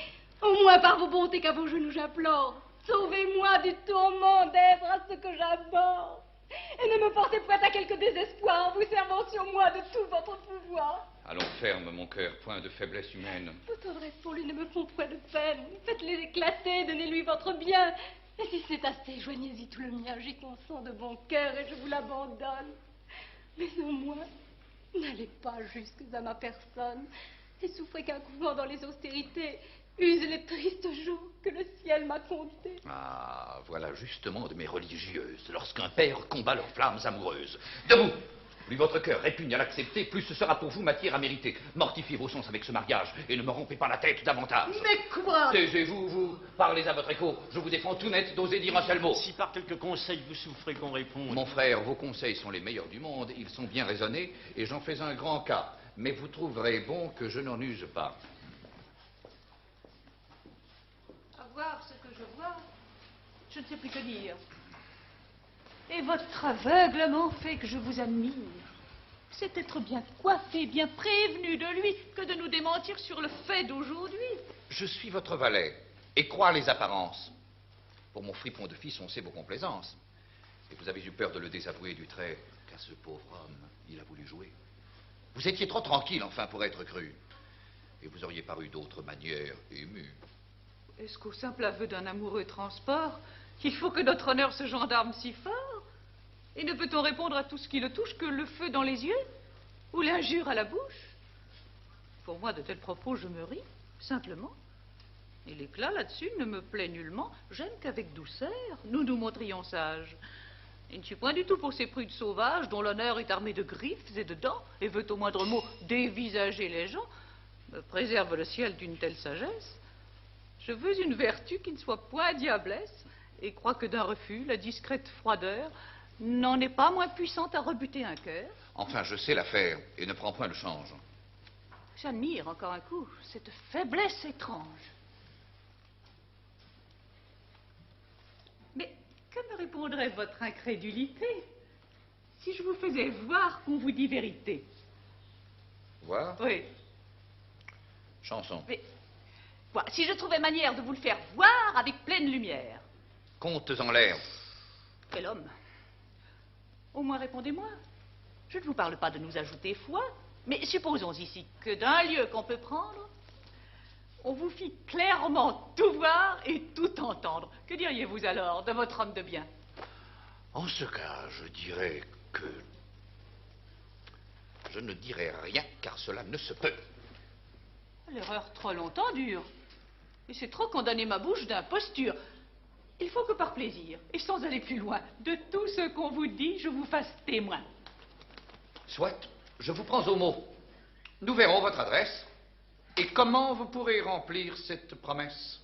au moins par vos bontés qu'à vos genoux j'implore, sauvez-moi du tourment d'être à ce que j'aborde. Et ne me portez point à quelque désespoir en vous servant sur moi de tout votre pouvoir. Allons ferme, mon cœur, point de faiblesse humaine. Vos tendresses pour lui ne me font point de peine. Faites-les éclater, donnez-lui votre bien. Et si c'est assez, joignez-y tout le mien. J'y consens de bon cœur et je vous l'abandonne. Mais au moins, n'allez pas jusque à ma personne et souffrez qu'un couvent dans les austérités use les tristes jours que le ciel m'a comptés. Ah, voilà justement de mes religieuses, lorsqu'un père combat leurs flammes amoureuses. Debout! Plus votre cœur répugne à l'accepter, plus ce sera pour vous matière à mériter. Mortifiez vos sens avec ce mariage, et ne me rompez pas la tête davantage. Mais quoi? Taisez-vous, vous, parlez à votre écho. Je vous défends tout net d'oser dire un seul mot. Si par quelques conseils vous souffrez qu'on réponde. Mon frère, vos conseils sont les meilleurs du monde, ils sont bien raisonnés, et j'en fais un grand cas. Mais vous trouverez bon que je n'en use pas. À voir ce que je vois, je ne sais plus que dire. Et votre aveuglement fait que je vous admire. C'est être bien coiffé, bien prévenu de lui, que de nous démentir sur le fait d'aujourd'hui. Je suis votre valet, et crois les apparences. Pour mon fripon de fils, on sait vos complaisances. Et vous avez eu peur de le désavouer du trait qu'à ce pauvre homme, il a voulu jouer. Vous étiez trop tranquille, enfin, pour être cru. Et vous auriez paru d'autres manières émues. Est-ce qu'au simple aveu d'un amoureux transport, il faut que notre honneur se gendarme si fort? Et ne peut-on répondre à tout ce qui le touche que le feu dans les yeux ou l'injure à la bouche? Pour moi, de tels propos, je me ris, simplement. Et l'éclat là-dessus ne me plaît nullement. J'aime qu'avec douceur, nous nous montrions sages. Et ne suis point du tout pour ces prudes sauvages dont l'honneur est armé de griffes et de dents et veut au moindre mot dévisager les gens. Me préserve le ciel d'une telle sagesse. Je veux une vertu qui ne soit point diablesse et crois que d'un refus, la discrète froideur n'en est pas moins puissante à rebuter un cœur. Enfin, je sais l'affaire, et ne prends point le change. J'admire encore un coup cette faiblesse étrange. Mais que me répondrait votre incrédulité si je vous faisais voir qu'on vous dit vérité? Voir? Oui. Chanson. Mais, voilà, si je trouvais manière de vous le faire voir avec pleine lumière. Comptes en l'air. Quel homme? Au moins répondez-moi. Je ne vous parle pas de nous ajouter foi, mais supposons ici que d'un lieu qu'on peut prendre, on vous fit clairement tout voir et tout entendre. Que diriez-vous alors de votre homme de bien? En ce cas, je dirais que... Je ne dirai rien, car cela ne se peut. L'erreur trop longtemps dure. Et c'est trop condamner ma bouche d'imposture. Il faut que par plaisir, et sans aller plus loin, de tout ce qu'on vous dit, je vous fasse témoin. Soit, je vous prends au mot. Nous verrons votre adresse. Et comment vous pourrez remplir cette promesse?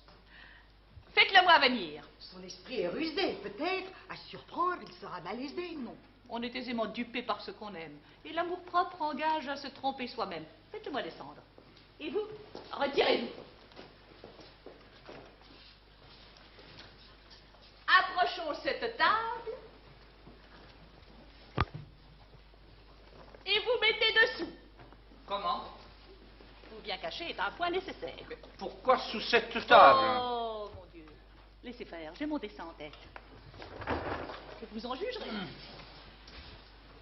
Faites-le moi venir. Son esprit est rusé, peut-être. À surprendre, il sera malaisé. Non, on est aisément dupé par ce qu'on aime. Et l'amour-propre engage à se tromper soi-même. Faites-le moi descendre. Et vous, retirez-vous. Approchons cette table. Et vous mettez dessous. Comment? Ou bien caché est un point nécessaire. Mais pourquoi sous cette table? Oh, mon Dieu. Laissez faire, j'ai mon dessin en tête. Et vous en jugerez.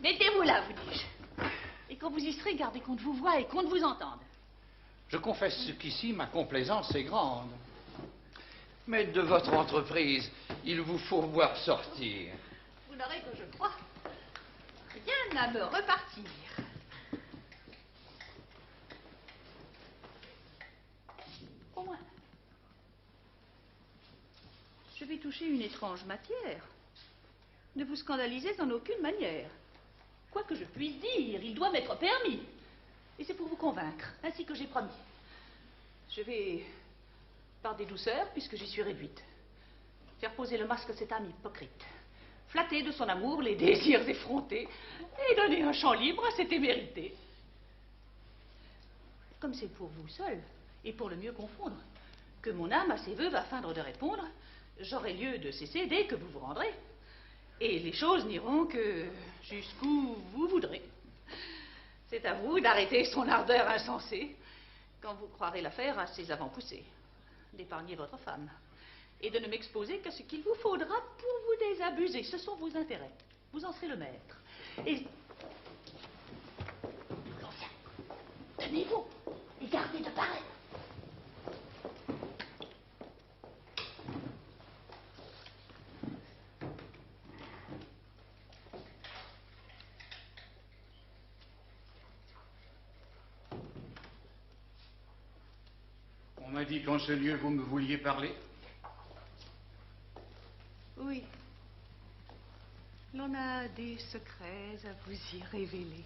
Mettez-vous là, vous dis-je. Et quand vous y serez, gardez qu'on ne vous voie et qu'on ne vous entende. Je confesse qu'ici, ma complaisance est grande. Mais de votre entreprise, il vous faut voir sortir. Vous n'aurez que je crois rien à me repartir. Au moins, je vais toucher une étrange matière. Ne vous scandalisez en aucune manière. Quoi que je puisse dire, il doit m'être permis. Et c'est pour vous convaincre, ainsi que j'ai promis. Je vais, par des douceurs, puisque j'y suis réduite, faire poser le masque à cette âme hypocrite, flatter de son amour les désirs effrontés, et donner un champ libre à cette émérité. Comme c'est pour vous seul, et pour le mieux confondre, que mon âme à ses vœux va feindre de répondre, j'aurai lieu de cesser dès que vous vous rendrez. Et les choses n'iront que jusqu'où vous voudrez. C'est à vous d'arrêter son ardeur insensée quand vous croirez l'affaire à ses avant-poussées, d'épargner votre femme et de ne m'exposer qu'à ce qu'il vous faudra pour vous désabuser. Ce sont vos intérêts. Vous en serez le maître. Et... L'ancien, tenez-vous et gardez de pareil. On m'a dit qu'en ce lieu, vous me vouliez parler. Oui. L'on a des secrets à vous y révéler.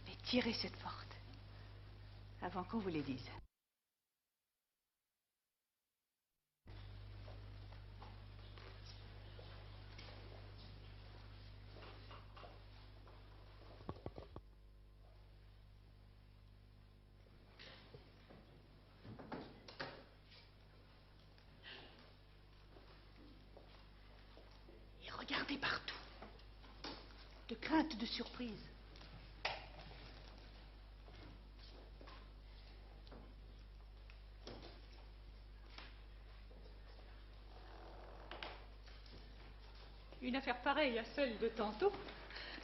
Mais tirez cette porte avant qu'on vous les dise. Regardez partout, de crainte de surprise. Une affaire pareille à celle de tantôt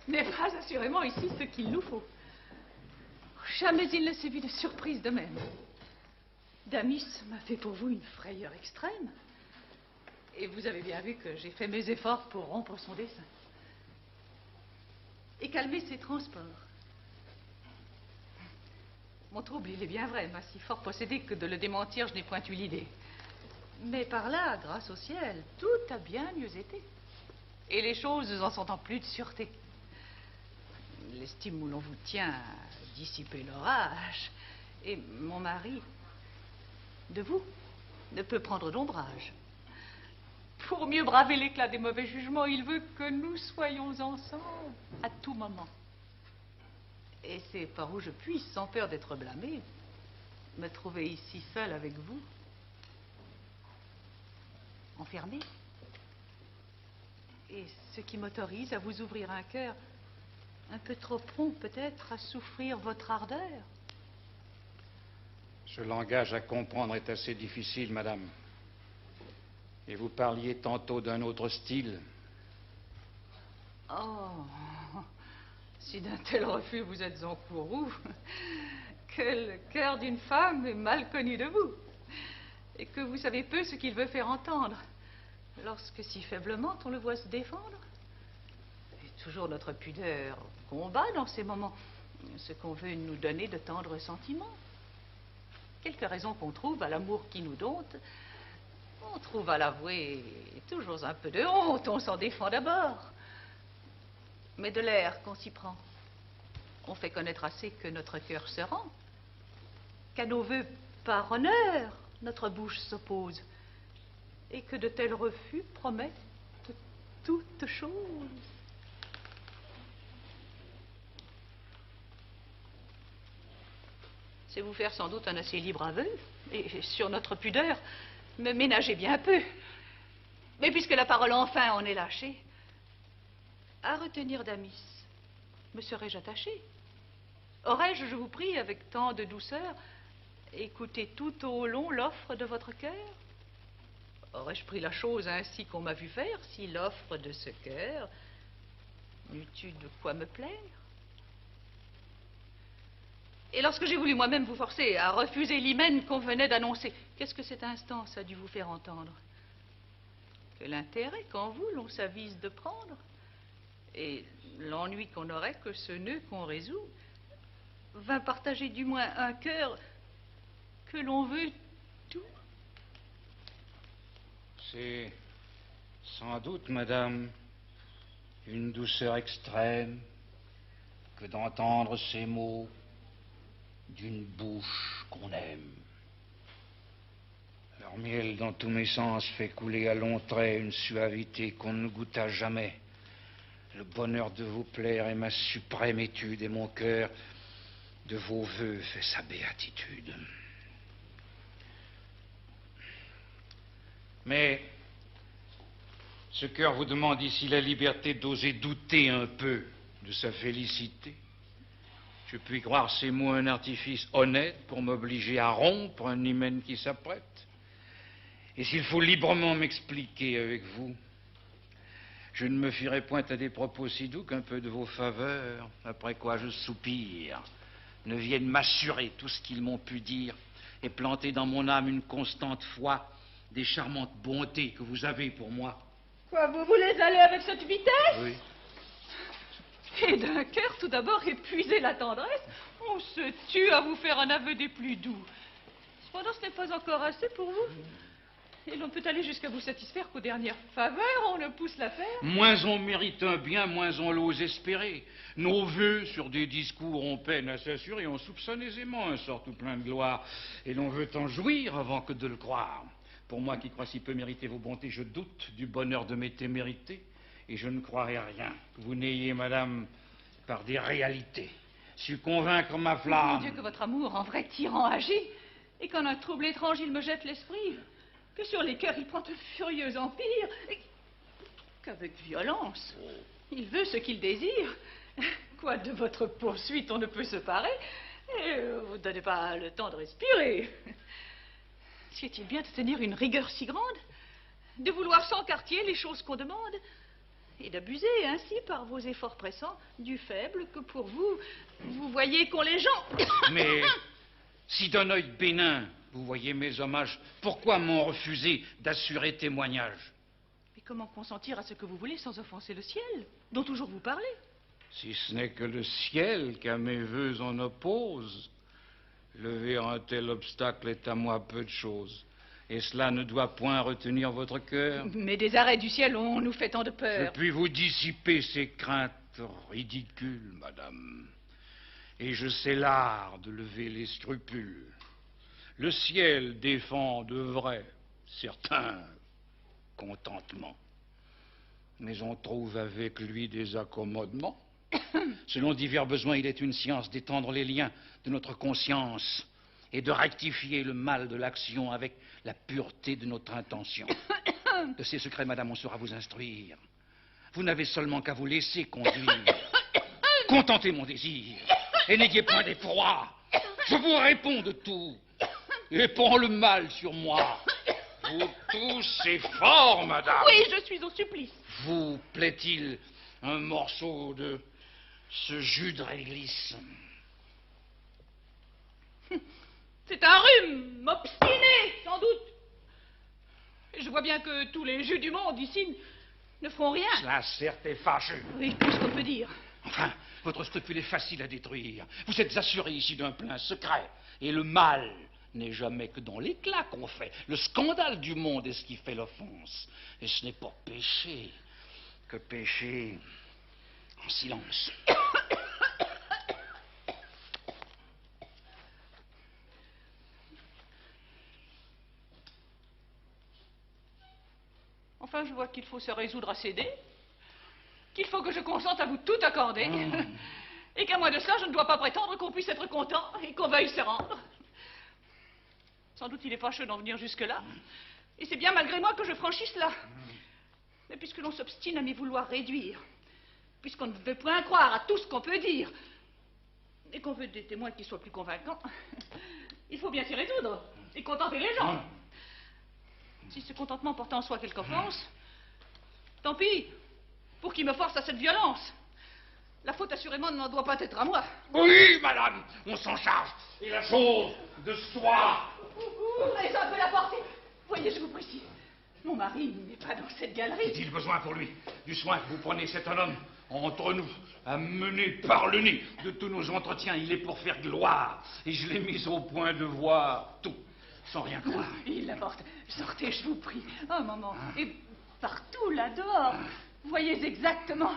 n'est pas assurément ici ce qu'il nous faut. Jamais il ne s'est vu de surprise de même. Damis m'a fait pour vous une frayeur extrême. Et vous avez bien vu que j'ai fait mes efforts pour rompre son dessein. Et calmer ses transports. Mon trouble, il est bien vrai, m'a si fort possédé que de le démentir, je n'ai point eu l'idée. Mais par là, grâce au ciel, tout a bien mieux été. Et les choses en sont en plus de sûreté. L'estime où l'on vous tient a dissipé l'orage. Et mon mari, de vous, ne peut prendre d'ombrage. Pour mieux braver l'éclat des mauvais jugements, il veut que nous soyons ensemble à tout moment. Et c'est par où je puisse, sans peur d'être blâmée, me trouver ici seule avec vous, enfermée. Et ce qui m'autorise à vous ouvrir un cœur un peu trop prompt, peut-être, à souffrir votre ardeur. Ce langage à comprendre est assez difficile, madame. Et vous parliez tantôt d'un autre style. Oh, si d'un tel refus vous êtes en courroux, que le cœur d'une femme est mal connu de vous, et que vous savez peu ce qu'il veut faire entendre, lorsque si faiblement on le voit se défendre. Et toujours notre pudeur combat dans ces moments ce qu'on veut nous donner de tendres sentiments. Quelque raison qu'on trouve à l'amour qui nous dompte, on trouve à l'avouer toujours un peu de honte, on s'en défend d'abord. Mais de l'air qu'on s'y prend, on fait connaître assez que notre cœur se rend, qu'à nos vœux par honneur, notre bouche s'oppose, et que de tels refus promettent toutes choses. C'est vous faire sans doute un assez libre aveu, et sur notre pudeur, me ménager bien peu. Mais puisque la parole enfin en est lâchée, à retenir Damis, me serais-je attachée? Aurais-je, je vous prie, avec tant de douceur, écouté tout au long l'offre de votre cœur? Aurais-je pris la chose ainsi qu'on m'a vu faire, si l'offre de ce cœur n'eût-tu de quoi me plaire? Et lorsque j'ai voulu moi-même vous forcer à refuser l'hymen qu'on venait d'annoncer, qu'est-ce que cette instance a dû vous faire entendre? Que l'intérêt qu'en vous l'on s'avise de prendre, et l'ennui qu'on aurait que ce nœud qu'on résout, vint partager du moins un cœur que l'on veut tout. C'est sans doute, madame, une douceur extrême que d'entendre ces mots d'une bouche qu'on aime. Leur miel dans tous mes sens fait couler à longs traits une suavité qu'on ne goûta jamais. Le bonheur de vous plaire est ma suprême étude, et mon cœur de vos vœux fait sa béatitude. Mais ce cœur vous demande ici la liberté d'oser douter un peu de sa félicité. Je puis croire ces mots un artifice honnête pour m'obliger à rompre un hymen qui s'apprête. Et s'il faut librement m'expliquer avec vous, je ne me fierai point à des propos si doux qu'un peu de vos faveurs, après quoi je soupire, ne viennent m'assurer tout ce qu'ils m'ont pu dire et planter dans mon âme une constante foi des charmantes bontés que vous avez pour moi. Quoi, vous voulez aller avec cette vitesse? Oui. Et d'un cœur tout d'abord épuisé la tendresse, on se tue à vous faire un aveu des plus doux. Cependant, ce n'est pas encore assez pour vous. Et l'on peut aller jusqu'à vous satisfaire qu'aux dernières faveurs, on ne pousse l'affaire. Moins on mérite un bien, moins on l'ose espérer. Nos vœux sur des discours, on peine à s'assurer, on soupçonne aisément un sort tout plein de gloire. Et l'on veut en jouir avant que de le croire. Pour moi qui crois si peu mériter vos bontés, je doute du bonheur de mes témérités. Et je ne croirais rien que vous n'ayez, madame, par des réalités, su convaincre ma flamme. Mon Dieu, que votre amour en vrai tyran agit, et qu'en un trouble étrange il me jette l'esprit, que sur les cœurs il prend un furieux empire, et qu'avec violence il veut ce qu'il désire. Quoi, de votre poursuite on ne peut se parer, et vous ne donnez pas le temps de respirer. Si est-il bien de tenir une rigueur si grande, de vouloir sans quartier les choses qu'on demande, et d'abuser ainsi par vos efforts pressants du faible que pour vous, vous voyez qu'ont les gens. Mais si d'un œil bénin vous voyez mes hommages, pourquoi m'ont refusé d'assurer témoignage? Mais comment consentir à ce que vous voulez sans offenser le ciel, dont toujours vous parlez? Si ce n'est que le ciel qu'à mes vœux en oppose, lever un tel obstacle est à moi peu de chose. Et cela ne doit point retenir votre cœur. Mais des arrêts du ciel, on nous fait tant de peur. Je puis vous dissiper ces craintes ridicules, madame. Et je sais l'art de lever les scrupules. Le ciel défend de vrai certains contentements. Mais on trouve avec lui des accommodements. Selon divers besoins, il est une science d'étendre les liens de notre conscience et de rectifier le mal de l'action avec la pureté de notre intention. De ces secrets, madame, on saura vous instruire. Vous n'avez seulement qu'à vous laisser conduire. Contentez mon désir et n'ayez point d'effroi. Je vous réponds de tout. Et prends le mal sur moi. Vous tous, c'est fort, madame. Oui, je suis au supplice. Vous plaît-il un morceau de ce jus de réglisse. C'est un rhume obstiné, sans doute. Et je vois bien que tous les jus du monde ici ne feront rien. Cela certes est fâcheux. Oui, tout ce qu'on peut dire. Enfin, votre scrupule est facile à détruire. Vous êtes assuré ici d'un plein secret. Et le mal n'est jamais que dans l'éclat qu'on fait. Le scandale du monde est ce qui fait l'offense. Et ce n'est pas péché que pécher en silence. Enfin, je vois qu'il faut se résoudre à céder, qu'il faut que je consente à vous tout accorder, et qu'à moins de cela, je ne dois pas prétendre qu'on puisse être content et qu'on veuille se rendre. Sans doute il est fâcheux d'en venir jusque-là, et c'est bien malgré moi que je franchisse là. Mais puisque l'on s'obstine à m'y vouloir réduire, puisqu'on ne veut point croire à tout ce qu'on peut dire, et qu'on veut des témoins qui soient plus convaincants, il faut bien s'y résoudre et contenter les gens. Si ce contentement porte en soi quelque offense, tant pis, pour qui me force à cette violence. La faute, assurément, n'en doit pas être à moi. Oui, madame, on s'en charge. Et la chose de soi. Ouvrez un peu la porte. Voyez, je vous prie, mon mari n'est pas dans cette galerie. Est-il besoin pour lui du soin que vous prenez cet homme entre nous, à mener par le nez de tous nos entretiens? Il est pour faire gloire. Et je l'ai mis au point de voir tout, sans rien croire. Il la porte. Sortez, je vous prie. Un moment. Et partout là dehors, voyez exactement.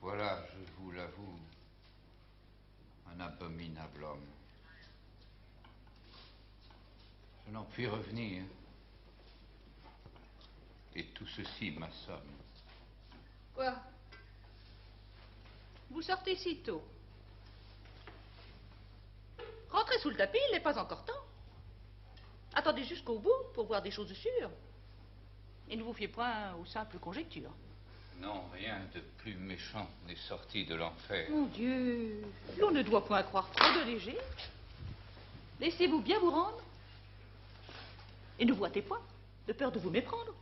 Voilà, je vous l'avoue, un abominable homme. Je n'en puis revenir. Et tout ceci m'assomme. Quoi? Vous sortez si tôt. Rentrez sous le tapis, il n'est pas encore temps. Attendez jusqu'au bout pour voir des choses sûres. Et ne vous fiez point aux simples conjectures. Non, rien de plus méchant n'est sorti de l'enfer. Mon Dieu, l'on ne doit point croire trop de léger. Laissez-vous bien vous rendre. Et ne boitez point, de peur de vous méprendre.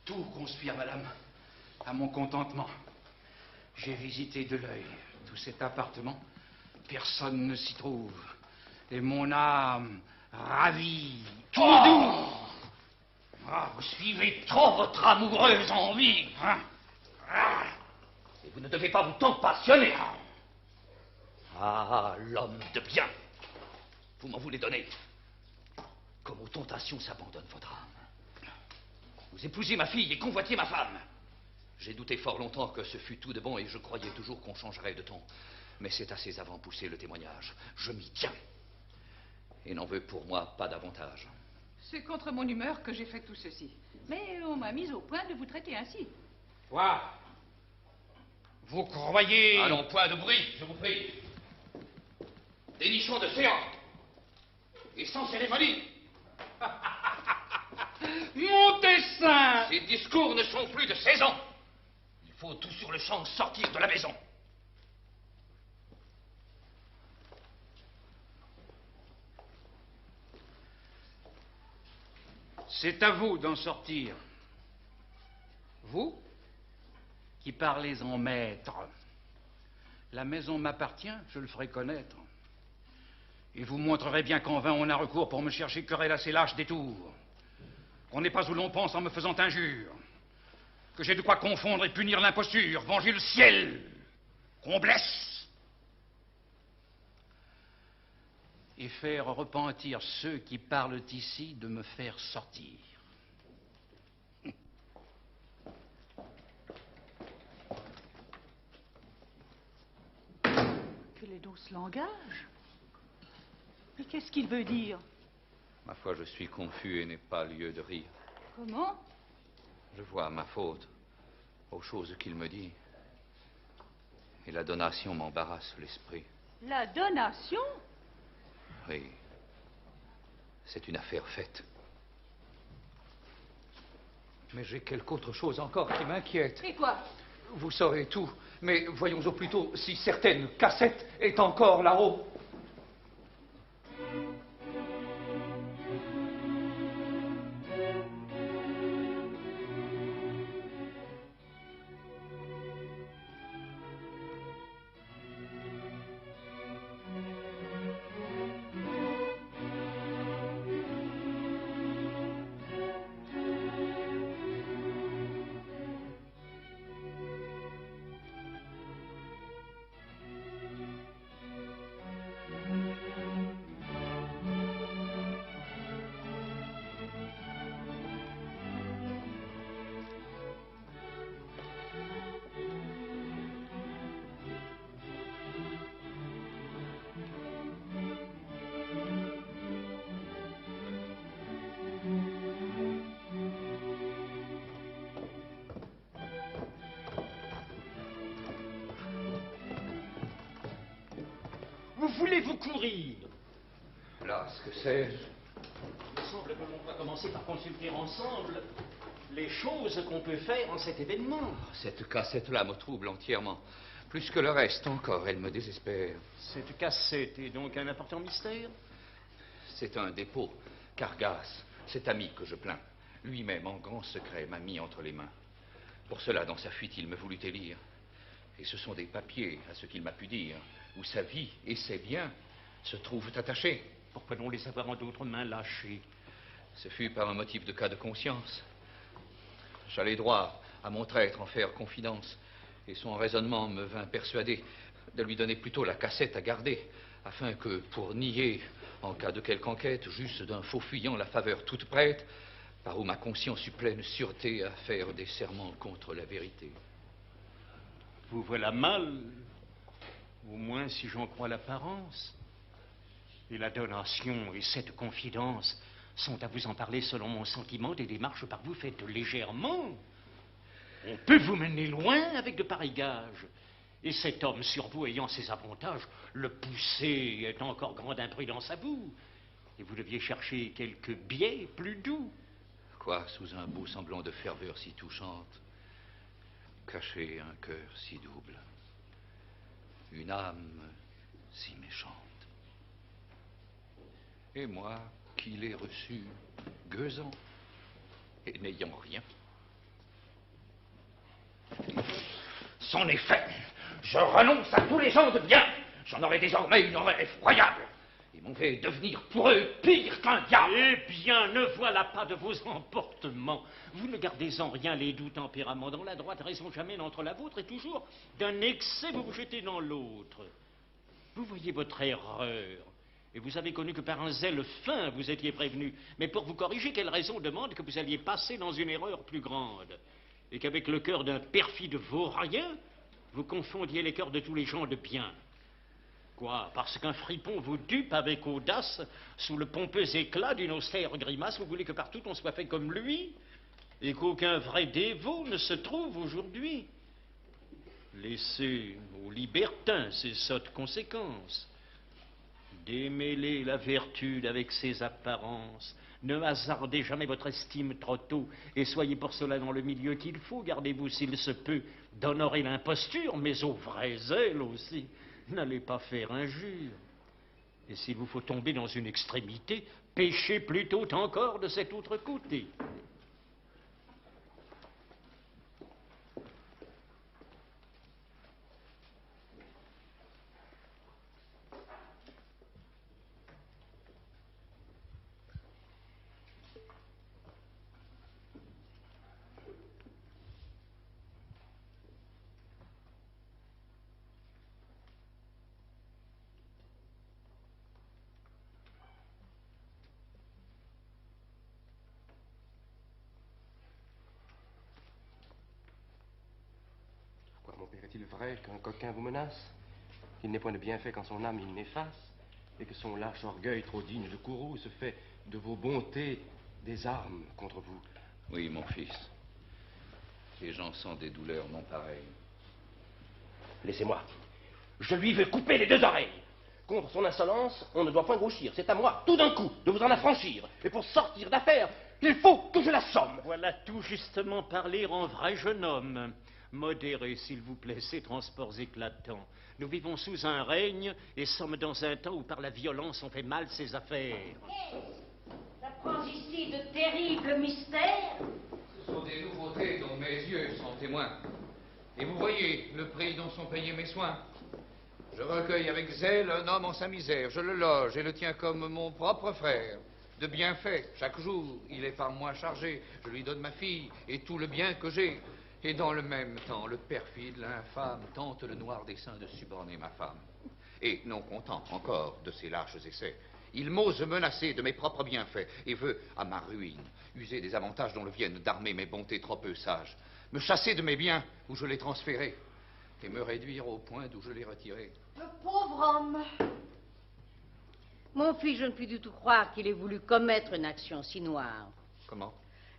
Tout conspire, madame, à mon contentement. J'ai visité de l'œil tout cet appartement. Personne ne s'y trouve. Et mon âme ravie, tout doux. Ah, vous suivez trop votre amoureuse envie, hein? Et vous ne devez pas vous tant passionner. Ah, l'homme de bien. Vous m'en voulez donner. Comme aux tentations s'abandonne votre âme. Vous épousez ma fille et convoitiez ma femme. J'ai douté fort longtemps que ce fût tout de bon et je croyais toujours qu'on changerait de ton. Mais c'est assez avant poussé le témoignage. Je m'y tiens. Et n'en veux pour moi pas davantage. C'est contre mon humeur que j'ai fait tout ceci. Mais on m'a mis au point de vous traiter ainsi. Quoi? Vous croyez... Allons, point de bruit, je vous prie. Des nichons de séance. Et sans cérémonie. Mon dessein! Ces discours ne sont plus de saison. Il faut tout sur le champ sortir de la maison. C'est à vous d'en sortir. Vous, qui parlez en maître. La maison m'appartient, je le ferai connaître. Et vous montrerez bien qu'en vain on a recours pour me chercher querelle à ces lâches détours. Qu'on n'est pas où l'on pense en me faisant injure. Que j'ai de quoi confondre et punir l'imposture, venger le ciel, qu'on blesse. Et faire repentir ceux qui parlent ici de me faire sortir. Quel est donc ce langage? Mais qu'est-ce qu'il veut dire? Ma foi, je suis confus et n'ai pas lieu de rire. Comment? Je vois ma faute aux choses qu'il me dit. Et la donation m'embarrasse l'esprit. La donation? Oui. C'est une affaire faite. Mais j'ai quelque autre chose encore qui m'inquiète. Et quoi? Vous saurez tout, mais voyons au plutôt si certaine cassette est encore là-haut. Où voulez-vous courir? Là, ce que c'est. Il semble que l'on va commencer par consulter ensemble les choses qu'on peut faire en cet événement. Cette cassette-là me trouble entièrement. Plus que le reste encore, elle me désespère. Cette cassette est donc un important mystère? C'est un dépôt. Cargas, cet ami que je plains, lui-même, en grand secret, m'a mis entre les mains. Pour cela, dans sa fuite, il me voulut élire. Et ce sont des papiers, à ce qu'il m'a pu dire, où sa vie et ses biens se trouvent attachés. Pourquoi donc les avoir en d'autres mains lâchés? Ce fut par un motif de cas de conscience. J'allais droit à mon traître en faire confidence, et son raisonnement me vint persuader de lui donner plutôt la cassette à garder, afin que, pour nier, en cas de quelque enquête, juste d'un faux fuyant la faveur toute prête, par où ma conscience eut pleine sûreté à faire des serments contre la vérité. Vous voilà mal, au moins si j'en crois l'apparence. Et la donation et cette confidence sont, à vous en parler selon mon sentiment, des démarches par vous faites légèrement. On peut vous mener loin avec de pareils gages. Et cet homme sur vous ayant ses avantages, le pousser est encore grande imprudence à vous. Et vous deviez chercher quelques biais plus doux. Quoi, sous un beau semblant de ferveur si touchante, cacher un cœur si double, une âme si méchante. Et moi, qui l'ai reçu, gueusant, et n'ayant rien. C'en est fait. Je renonce à tous les gens de bien. J'en aurai désormais une horreur effroyable. Et m'en vais devenir pour eux pire qu'un diable. Eh bien, ne voilà pas de vos emportements. Vous ne gardez en rien les doux tempéraments. Dans la droite raison jamais n'entre la vôtre, et toujours d'un excès vous vous jetez dans l'autre. Vous voyez votre erreur. Et vous avez connu que par un zèle fin vous étiez prévenu. Mais pour vous corriger, quelle raison demande que vous alliez passer dans une erreur plus grande? Et qu'avec le cœur d'un perfide vaurien, vous confondiez les cœurs de tous les gens de bien. Quoi? Parce qu'un fripon vous dupe avec audace, sous le pompeux éclat d'une austère grimace, vous voulez que partout on soit fait comme lui? Et qu'aucun vrai dévot ne se trouve aujourd'hui? Laissez aux libertins ces sottes conséquences. Démêlez la vertu avec ses apparences. Ne hasardez jamais votre estime trop tôt, et soyez pour cela dans le milieu qu'il faut. Gardez-vous, s'il se peut, d'honorer l'imposture, mais au vrai zèle aussi. N'allez pas faire injure. Et s'il vous faut tomber dans une extrémité, péchez plutôt encore de cet autre côté. Mon père, est-il vrai qu'un coquin vous menace? Qu'il n'est point de bienfait quand son âme il n'efface? Et que son lâche orgueil trop digne de courroux se fait de vos bontés des armes contre vous? Oui, mon fils. Et j'en sens des douleurs non pareilles. Laissez-moi. Je lui vais couper les 2 oreilles. Contre son insolence, on ne doit point gauchir. C'est à moi, tout d'un coup, de vous en affranchir. Et pour sortir d'affaire, il faut que je l'assomme. Voilà tout justement parler en vrai jeune homme. Modérez, s'il vous plaît, ces transports éclatants. Nous vivons sous un règne et sommes dans un temps où par la violence on fait mal ses affaires. J'apprends ici de terribles mystères. Ce sont des nouveautés dont mes yeux sont témoins. Et vous voyez le prix dont sont payés mes soins. Je recueille avec zèle un homme en sa misère. Je le loge et le tiens comme mon propre frère. De bienfaits, chaque jour, il est par moi chargé. Je lui donne ma fille et tout le bien que j'ai. Et dans le même temps, le perfide, l'infâme, tente le noir dessein de suborner ma femme. Et, non content encore de ses lâches essais, il m'ose menacer de mes propres bienfaits et veut, à ma ruine, user des avantages dont le viennent d'armer mes bontés trop peu sages, me chasser de mes biens où je l'ai transféré et me réduire au point d'où je l'ai retiré. Le pauvre homme. Mon fils, je ne puis du tout croire qu'il ait voulu commettre une action si noire. Comment?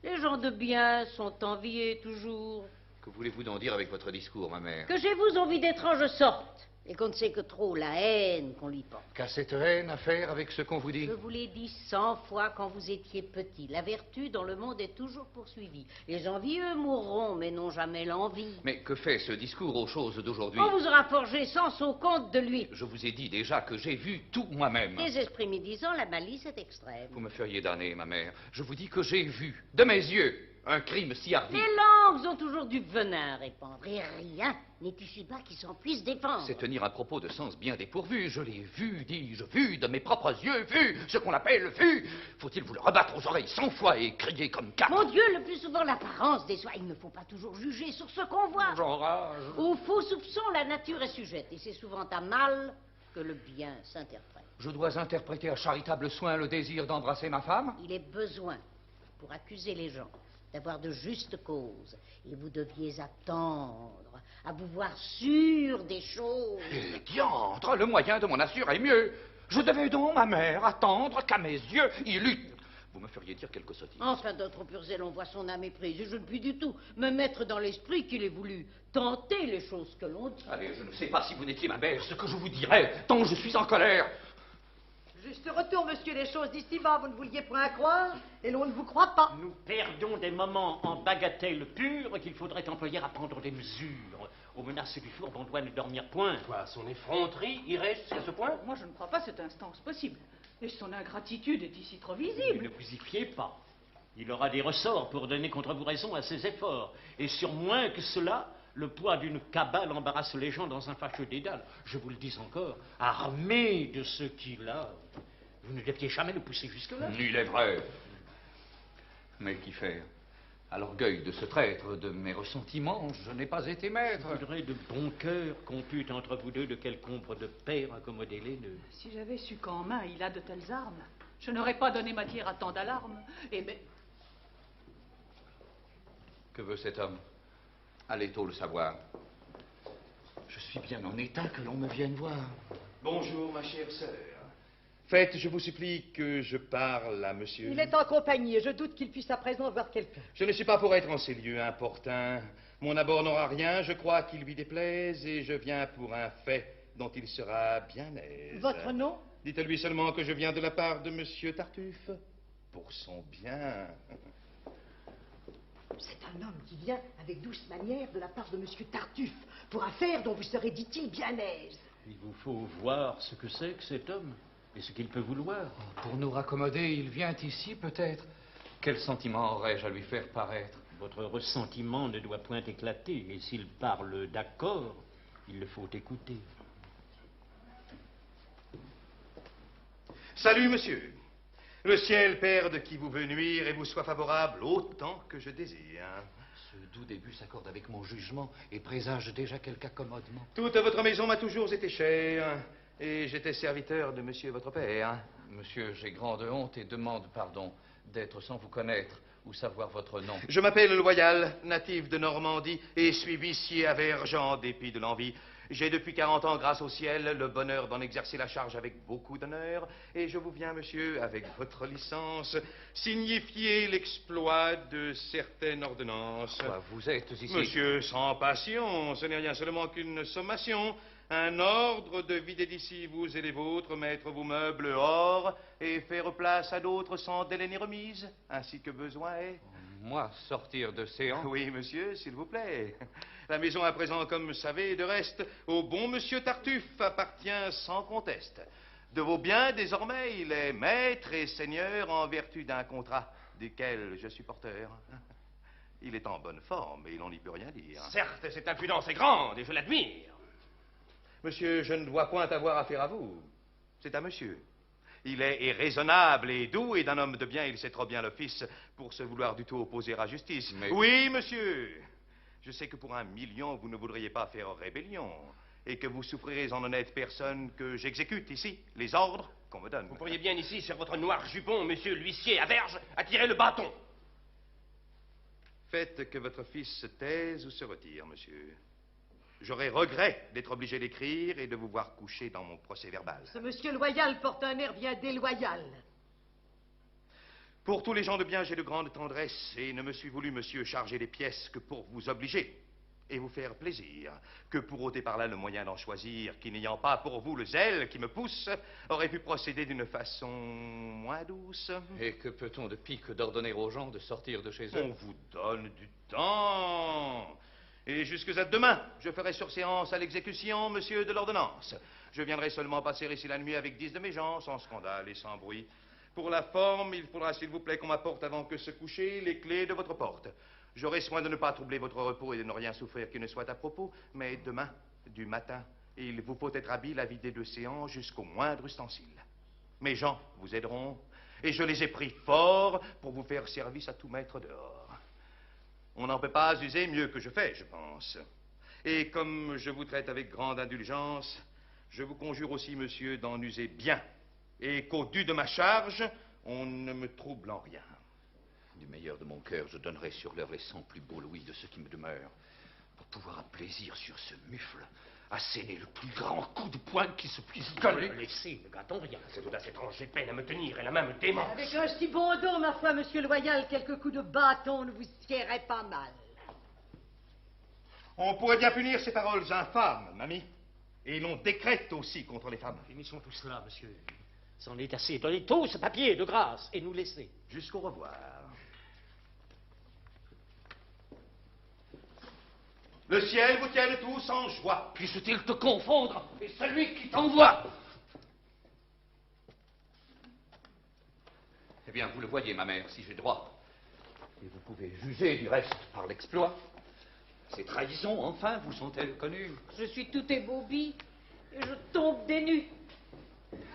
Les gens de bien sont enviés toujours. Que voulez-vous donc dire avec votre discours, ma mère? Que j'ai vous envie d'étrange sorte, et qu'on ne sait que trop la haine qu'on lui porte. Qu'a cette haine à faire avec ce qu'on vous dit? Je vous l'ai dit 100 fois quand vous étiez petit. La vertu dans le monde est toujours poursuivie. Les envieux mourront, mais n'ont jamais l'envie. Mais que fait ce discours aux choses d'aujourd'hui? On vous aura forgé sans son compte de lui. Je vous ai dit déjà que j'ai vu tout moi-même. Les esprits médisants, la malice est extrême. Vous me feriez damner, ma mère. Je vous dis que j'ai vu, de mes yeux, un crime si hardi. Les langues ont toujours du venin à répandre, et rien n'est ici-bas qui s'en puisse défendre. C'est tenir un propos de sens bien dépourvu. Je l'ai vu, dis-je, vu de mes propres yeux, vu ce qu'on appelle vu. Faut-il vous le rebattre aux oreilles 100 fois et crier comme 4? Mon Dieu, le plus souvent l'apparence déçoit. Il ne faut pas toujours juger sur ce qu'on voit. J'enrage. Aux faux soupçons, la nature est sujette, et c'est souvent à mal que le bien s'interprète. Je dois interpréter à charitable soin le désir d'embrasser ma femme? Il est besoin, pour accuser les gens, d'avoir de justes causes. Et vous deviez attendre à vous voir sûr des choses. Eh, diantre, le moyen de m'en assurer mieux. Je devais donc, ma mère, attendre qu'à mes yeux, il eût... Vous me feriez dire quelque sottise. Enfin, d'autres pur zèle, on voit son âme éprise. Et je ne puis du tout me mettre dans l'esprit qu'il ait voulu tenter les choses que l'on dit. Allez, je ne sais pas si vous n'étiez ma mère, ce que je vous dirais, tant je suis en colère. Juste retour, monsieur, les choses d'ici-bas, vous ne vouliez point croire, et l'on ne vous croit pas. Nous perdons des moments en bagatelles pures qu'il faudrait employer à prendre des mesures. Aux menaces du fourbe, on doit ne dormir point. Quoi, son effronterie irait jusqu'à ce point? Moi, je ne crois pas cette instance possible. Et son ingratitude est ici trop Mais visible. ne vous y fiez pas. Il aura des ressorts pour donner contre vous raison à ses efforts. Et sur moins que cela, le poids d'une cabale embarrasse les gens dans un fâcheux dédale. Je vous le dis encore, armé de ce qu'il a, vous ne deviez jamais le pousser jusque-là. Il est vrai. Mais qu'y faire? À l'orgueil de ce traître, de mes ressentiments, je n'ai pas été maître. Je voudrais de bon cœur qu'on pût entre vous deux de quelque ombre de père accommoder les nœuds. Si j'avais su qu'en main il a de telles armes, je n'aurais pas donné matière à tant d'alarmes. Et mais... Que veut cet homme? Allez tôt le savoir. Je suis bien en état que l'on me vienne voir. Bonjour, ma chère sœur. Faites, je vous supplie, que je parle à monsieur. Il est en compagnie, et je doute qu'il puisse à présent voir quelqu'un. Je ne suis pas pour être en ces lieux importuns. Mon abord n'aura rien, je crois qu'il lui déplaise, et je viens pour un fait dont il sera bien aise. Votre nom? Dites-lui seulement que je viens de la part de monsieur Tartuffe, pour son bien. C'est un homme qui vient avec douce manière de la part de monsieur Tartuffe, pour affaire dont vous serez, dit-il, bien aise. Il vous faut voir ce que c'est que cet homme et ce qu'il peut vouloir. Pour nous raccommoder, il vient ici, peut-être. Quel sentiment aurais-je à lui faire paraître? Votre ressentiment ne doit point éclater, et s'il parle d'accord, il le faut écouter. Salut, monsieur. Le ciel perde qui vous veut nuire et vous soit favorable autant que je désire. Ce doux début s'accorde avec mon jugement et présage déjà quelque accommodement. Toute votre maison m'a toujours été chère, et j'étais serviteur de monsieur votre père. Monsieur, j'ai grande honte et demande pardon d'être sans vous connaître ou savoir votre nom. Je m'appelle Loyal, natif de Normandie, et suis vicié à Verge en dépit de l'envie. J'ai depuis 40 ans, grâce au ciel, le bonheur d'en exercer la charge avec beaucoup d'honneur. Et je vous viens, monsieur, avec votre licence, signifier l'exploit de certaines ordonnances. Quoi, vous êtes ici? Monsieur, sans passion, ce n'est rien seulement qu'une sommation. Un ordre de vider d'ici vous et les vôtres, mettre vos meubles hors et faire place à d'autres sans délai ni remise, ainsi que besoin est. Moi, sortir de séance? Oui, monsieur, s'il vous plaît. La maison à présent, comme vous savez, de reste, au bon monsieur Tartuffe appartient sans conteste. De vos biens, désormais, il est maître et seigneur en vertu d'un contrat duquel je suis porteur. Il est en bonne forme et l'on n'y peut rien dire. Certes, cette impudence est grande et je l'admire. Monsieur, je ne dois point avoir affaire à vous. C'est à monsieur. Il est raisonnable et doux, et d'un homme de bien, il sait trop bien l'office pour se vouloir du tout opposer à justice. Mais... Oui, monsieur. Je sais que pour 1 million, vous ne voudriez pas faire rébellion, et que vous souffrirez en honnête personne que j'exécute ici les ordres qu'on me donne. Vous pourriez bien ici, sur votre noir jupon, monsieur l'huissier à verge, attirer le bâton. Faites que votre fils se taise ou se retire, monsieur. J'aurais regret d'être obligé d'écrire et de vous voir coucher dans mon procès-verbal. Ce monsieur loyal porte un air bien déloyal. Pour tous les gens de bien, j'ai de grandes tendresses et ne me suis voulu, monsieur, charger les pièces que pour vous obliger et vous faire plaisir, que pour ôter par là le moyen d'en choisir, qui n'ayant pas pour vous le zèle qui me pousse, aurait pu procéder d'une façon moins douce. Et que peut-on de pis que d'ordonner aux gens de sortir de chez eux? On vous donne du temps. Et jusque à demain, je ferai sur séance à l'exécution, monsieur, de l'ordonnance. Je viendrai seulement passer ici la nuit avec 10 de mes gens, sans scandale et sans bruit. Pour la forme, il faudra, s'il vous plaît, qu'on m'apporte avant que se coucher les clés de votre porte. J'aurai soin de ne pas troubler votre repos et de ne rien souffrir qui ne soit à propos, mais demain, du matin, il vous faut être habile à vider de séance jusqu'au moindre ustensile. Mes gens vous aideront, et je les ai pris fort pour vous faire service à tout mettre dehors. On n'en peut pas user mieux que je fais, je pense. Et comme je vous traite avec grande indulgence, je vous conjure aussi, monsieur, d'en user bien, et qu'au dû de ma charge, on ne me trouble en rien. Du meilleur de mon cœur, je donnerai sur l'heure les 100 plus beaux louis de ce qui me demeure, pour pouvoir à plaisir sur ce mufle asséner le plus grand coup de poing qui se puisse donner. Laissez, ne gâtons rien. C'est audace étrange, j'ai peine à me tenir et la main me démange. Avec un si bon dos, ma foi, monsieur loyal, quelques coups de bâton ne vous siéraient pas mal. On pourrait bien punir ces paroles infâmes, mamie. Et l'on décrète aussi contre les femmes. Finissons tout cela, monsieur. C'en est assez. Donnez tout ce papier de grâce et nous laissez. Jusqu'au revoir. Le ciel vous tienne tous en joie. Puisse-t-il te confondre et celui qui t'envoie? Eh bien, vous le voyez, ma mère, si j'ai droit. Et vous pouvez juger du reste par l'exploit. Ces trahisons, enfin, vous sont-elles connues? Je suis tout ébobie et je tombe des nues.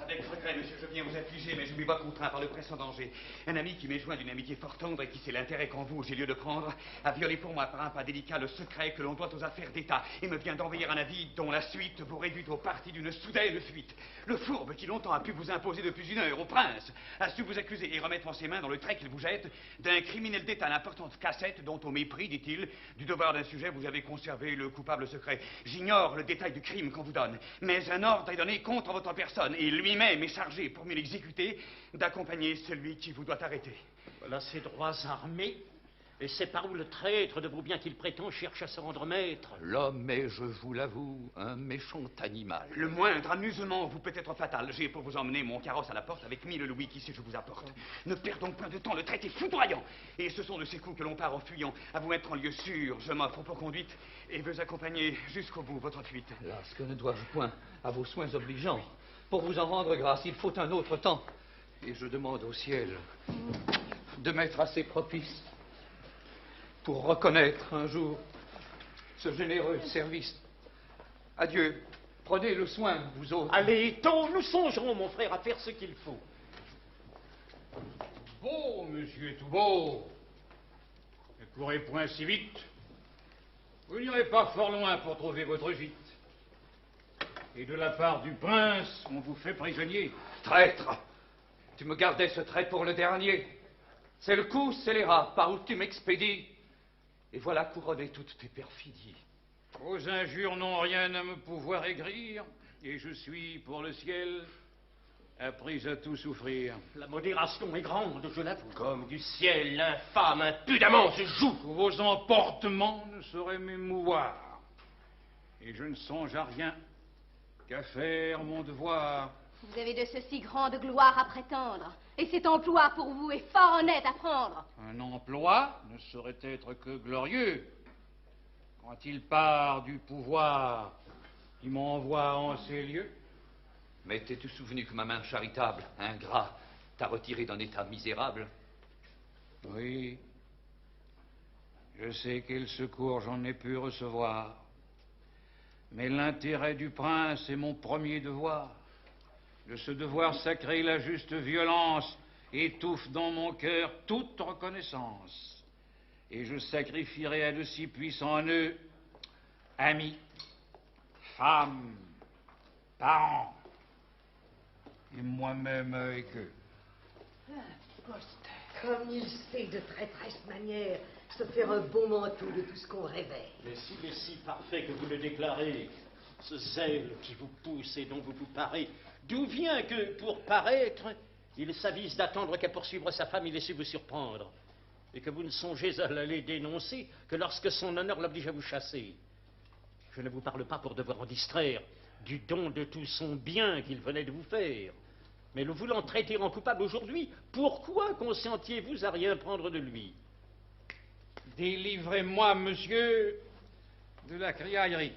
Avec regret, monsieur, je viens vous affliger, mais je m'y vois contraint par le pressant danger. Un ami qui m'est joint d'une amitié fort tendre et qui sait l'intérêt qu'en vous j'ai lieu de prendre, a violé pour moi par un pas délicat le secret que l'on doit aux affaires d'État et me vient d'envoyer un avis dont la suite vous réduit au parti d'une soudaine fuite. Le fourbe qui longtemps a pu vous imposer depuis 1 heure au prince a su vous accuser et remettre en ses mains, dans le trait qu'il vous jette, d'un criminel d'État l'importante cassette dont, au mépris, dit-il, du devoir d'un sujet, vous avez conservé le coupable secret. J'ignore le détail du crime qu'on vous donne, mais un ordre est donné contre votre personne et lui-même est chargé, pour mieux l'exécuter, d'accompagner celui qui vous doit arrêter. Voilà ses droits armés, et c'est par où le traître de vos biens qu'il prétend cherche à se rendre maître. L'homme est, je vous l'avoue, un méchant animal. Le moindre amusement vous peut être fatal. J'ai pour vous emmener mon carrosse à la porte avec 1000 louis qu'ici je vous apporte. Ne perdons point de temps, le traité est foudroyant. Et ce sont de ces coups que l'on part en fuyant. À vous mettre en lieu sûr, je m'offre pour conduite et veux accompagner jusqu'au bout votre fuite. Hélas, que ne dois-je point à vos soins obligeants. Pour vous en rendre grâce, il faut un autre temps. Et je demande au ciel de m'être assez propice pour reconnaître un jour ce généreux service. Adieu. Prenez le soin, vous autres. Allez, tôt, nous songerons, mon frère, à faire ce qu'il faut. Beau, monsieur, tout beau. Ne courez point si vite. Vous n'irez pas fort loin pour trouver votre gîte. Et de la part du prince, on vous fait prisonnier. Traître! Tu me gardais ce trait pour le dernier. C'est le coup scélérat par où tu m'expédies. Et voilà couronner toutes tes perfidies. Vos injures n'ont rien à me pouvoir aigrir, et je suis, pour le ciel, appris à tout souffrir. La modération est grande, je l'avoue. Comme du ciel, l'infâme impudemment se joue. Vos emportements ne sauraient m'émouvoir, et je ne songe à rien qu'à faire mon devoir. Vous avez de ceci grande gloire à prétendre, et cet emploi pour vous est fort honnête à prendre. Un emploi ne saurait être que glorieux quand il part du pouvoir qui m'envoie en ces lieux. Mais t'es-tu souvenu que ma main charitable, ingrat, t'a retiré d'un état misérable? Oui, je sais quel secours j'en ai pu recevoir, mais l'intérêt du prince est mon premier devoir. De ce devoir sacré, la juste violence étouffe dans mon cœur toute reconnaissance. Et je sacrifierai à de si puissants nœuds amis, femmes, parents, et moi-même avec eux. Comme il sait de traîtresse manière se faire un bon manteau de tout ce qu'on révèle. Mais s'il est si parfait que vous le déclarez, ce zèle qui vous pousse et dont vous vous parez, d'où vient que, pour paraître, il s'avise d'attendre qu'à poursuivre sa femme, il ait su vous surprendre, et que vous ne songez à l'aller dénoncer que lorsque son honneur l'oblige à vous chasser? Je ne vous parle pas pour devoir en distraire du don de tout son bien qu'il venait de vous faire, mais le voulant traiter en coupable aujourd'hui, pourquoi consentiez-vous à rien prendre de lui? Délivrez-moi, monsieur, de la criaillerie,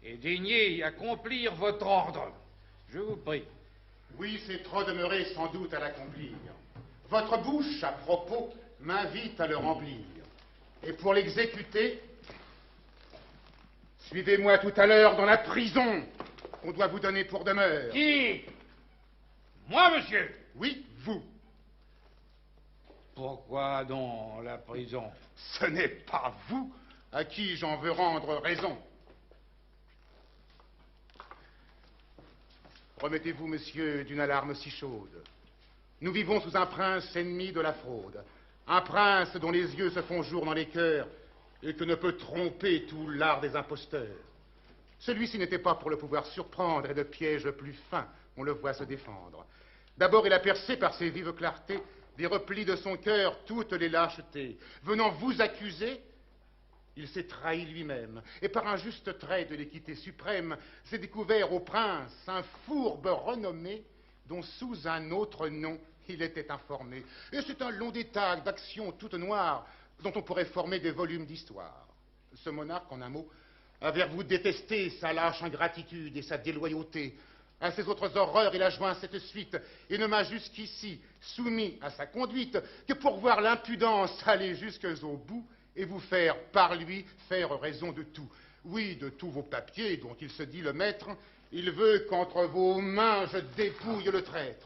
et daignez accomplir votre ordre. Je vous prie. Oui, c'est trop demeuré sans doute à l'accomplir. Votre bouche, à propos, m'invite à le remplir. Et pour l'exécuter, suivez-moi tout à l'heure dans la prison qu'on doit vous donner pour demeure. Qui? Moi, monsieur? Oui, vous. Pourquoi donc la prison? Ce n'est pas vous à qui j'en veux rendre raison. Remettez-vous, monsieur, d'une alarme si chaude. Nous vivons sous un prince ennemi de la fraude. Un prince dont les yeux se font jour dans les cœurs et que ne peut tromper tout l'art des imposteurs. Celui-ci n'était pas pour le pouvoir surprendre et de pièges plus fins, on le voit se défendre. D'abord, il a percé par ses vives clartés des replis de son cœur toutes les lâchetés. Venant vous accuser, il s'est trahi lui-même, et par un juste trait de l'équité suprême, s'est découvert au prince un fourbe renommé, dont sous un autre nom il était informé. Et c'est un long détail d'actions toutes noires, dont on pourrait former des volumes d'histoire. Ce monarque, en un mot, a vers vous détesté sa lâche ingratitude et sa déloyauté. À ses autres horreurs, il a joint cette suite, et ne m'a jusqu'ici soumis à sa conduite que pour voir l'impudence aller jusqu'au bout, et vous faire, par lui, faire raison de tout. Oui, de tous vos papiers, dont il se dit le maître, il veut qu'entre vos mains je dépouille le traître.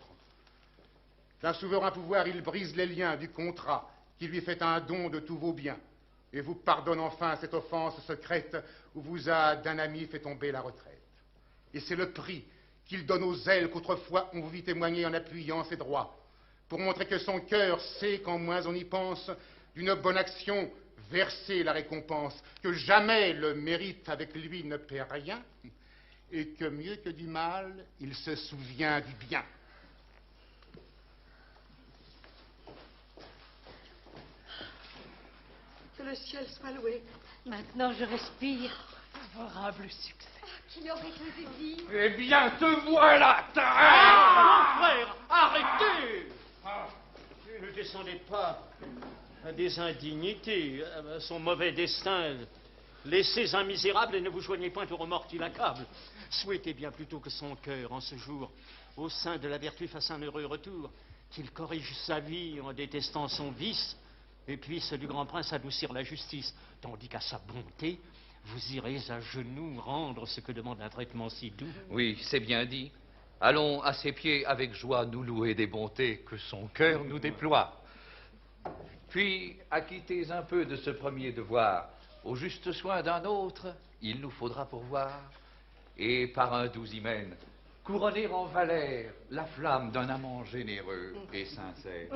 D'un souverain pouvoir, il brise les liens du contrat, qui lui fait un don de tous vos biens, et vous pardonne enfin cette offense secrète, où vous a d'un ami fait tomber la retraite. Et c'est le prix qu'il donne aux ailes qu'autrefois on vous vit témoigner en appuyant ses droits, pour montrer que son cœur sait, quand moins on y pense, d'une bonne action verser la récompense, que jamais le mérite avec lui ne perd rien, et que mieux que du mal, il se souvient du bien. Que le ciel soit loué. Maintenant, je respire. Favorable succès. Qui aurait osé dire? Eh bien, te voilà, Frère, arrêtez! Ne descendez pas à des indignités, à son mauvais destin. Laissez un misérable et ne vous joignez point au remords qui l'accable. Souhaitez bien plutôt que son cœur, en ce jour, au sein de la vertu, fasse un heureux retour, qu'il corrige sa vie en détestant son vice, et puisse du grand prince adoucir la justice, tandis qu'à sa bonté, vous irez à genoux rendre ce que demande un traitement si doux. Oui, c'est bien dit. Allons à ses pieds avec joie nous louer des bontés que son cœur nous déploie. Puis, acquittez un peu de ce premier devoir. Au juste soin d'un autre, il nous faudra pourvoir. Et par un doux hymen, couronner en valère la flamme d'un amant généreux et sincère.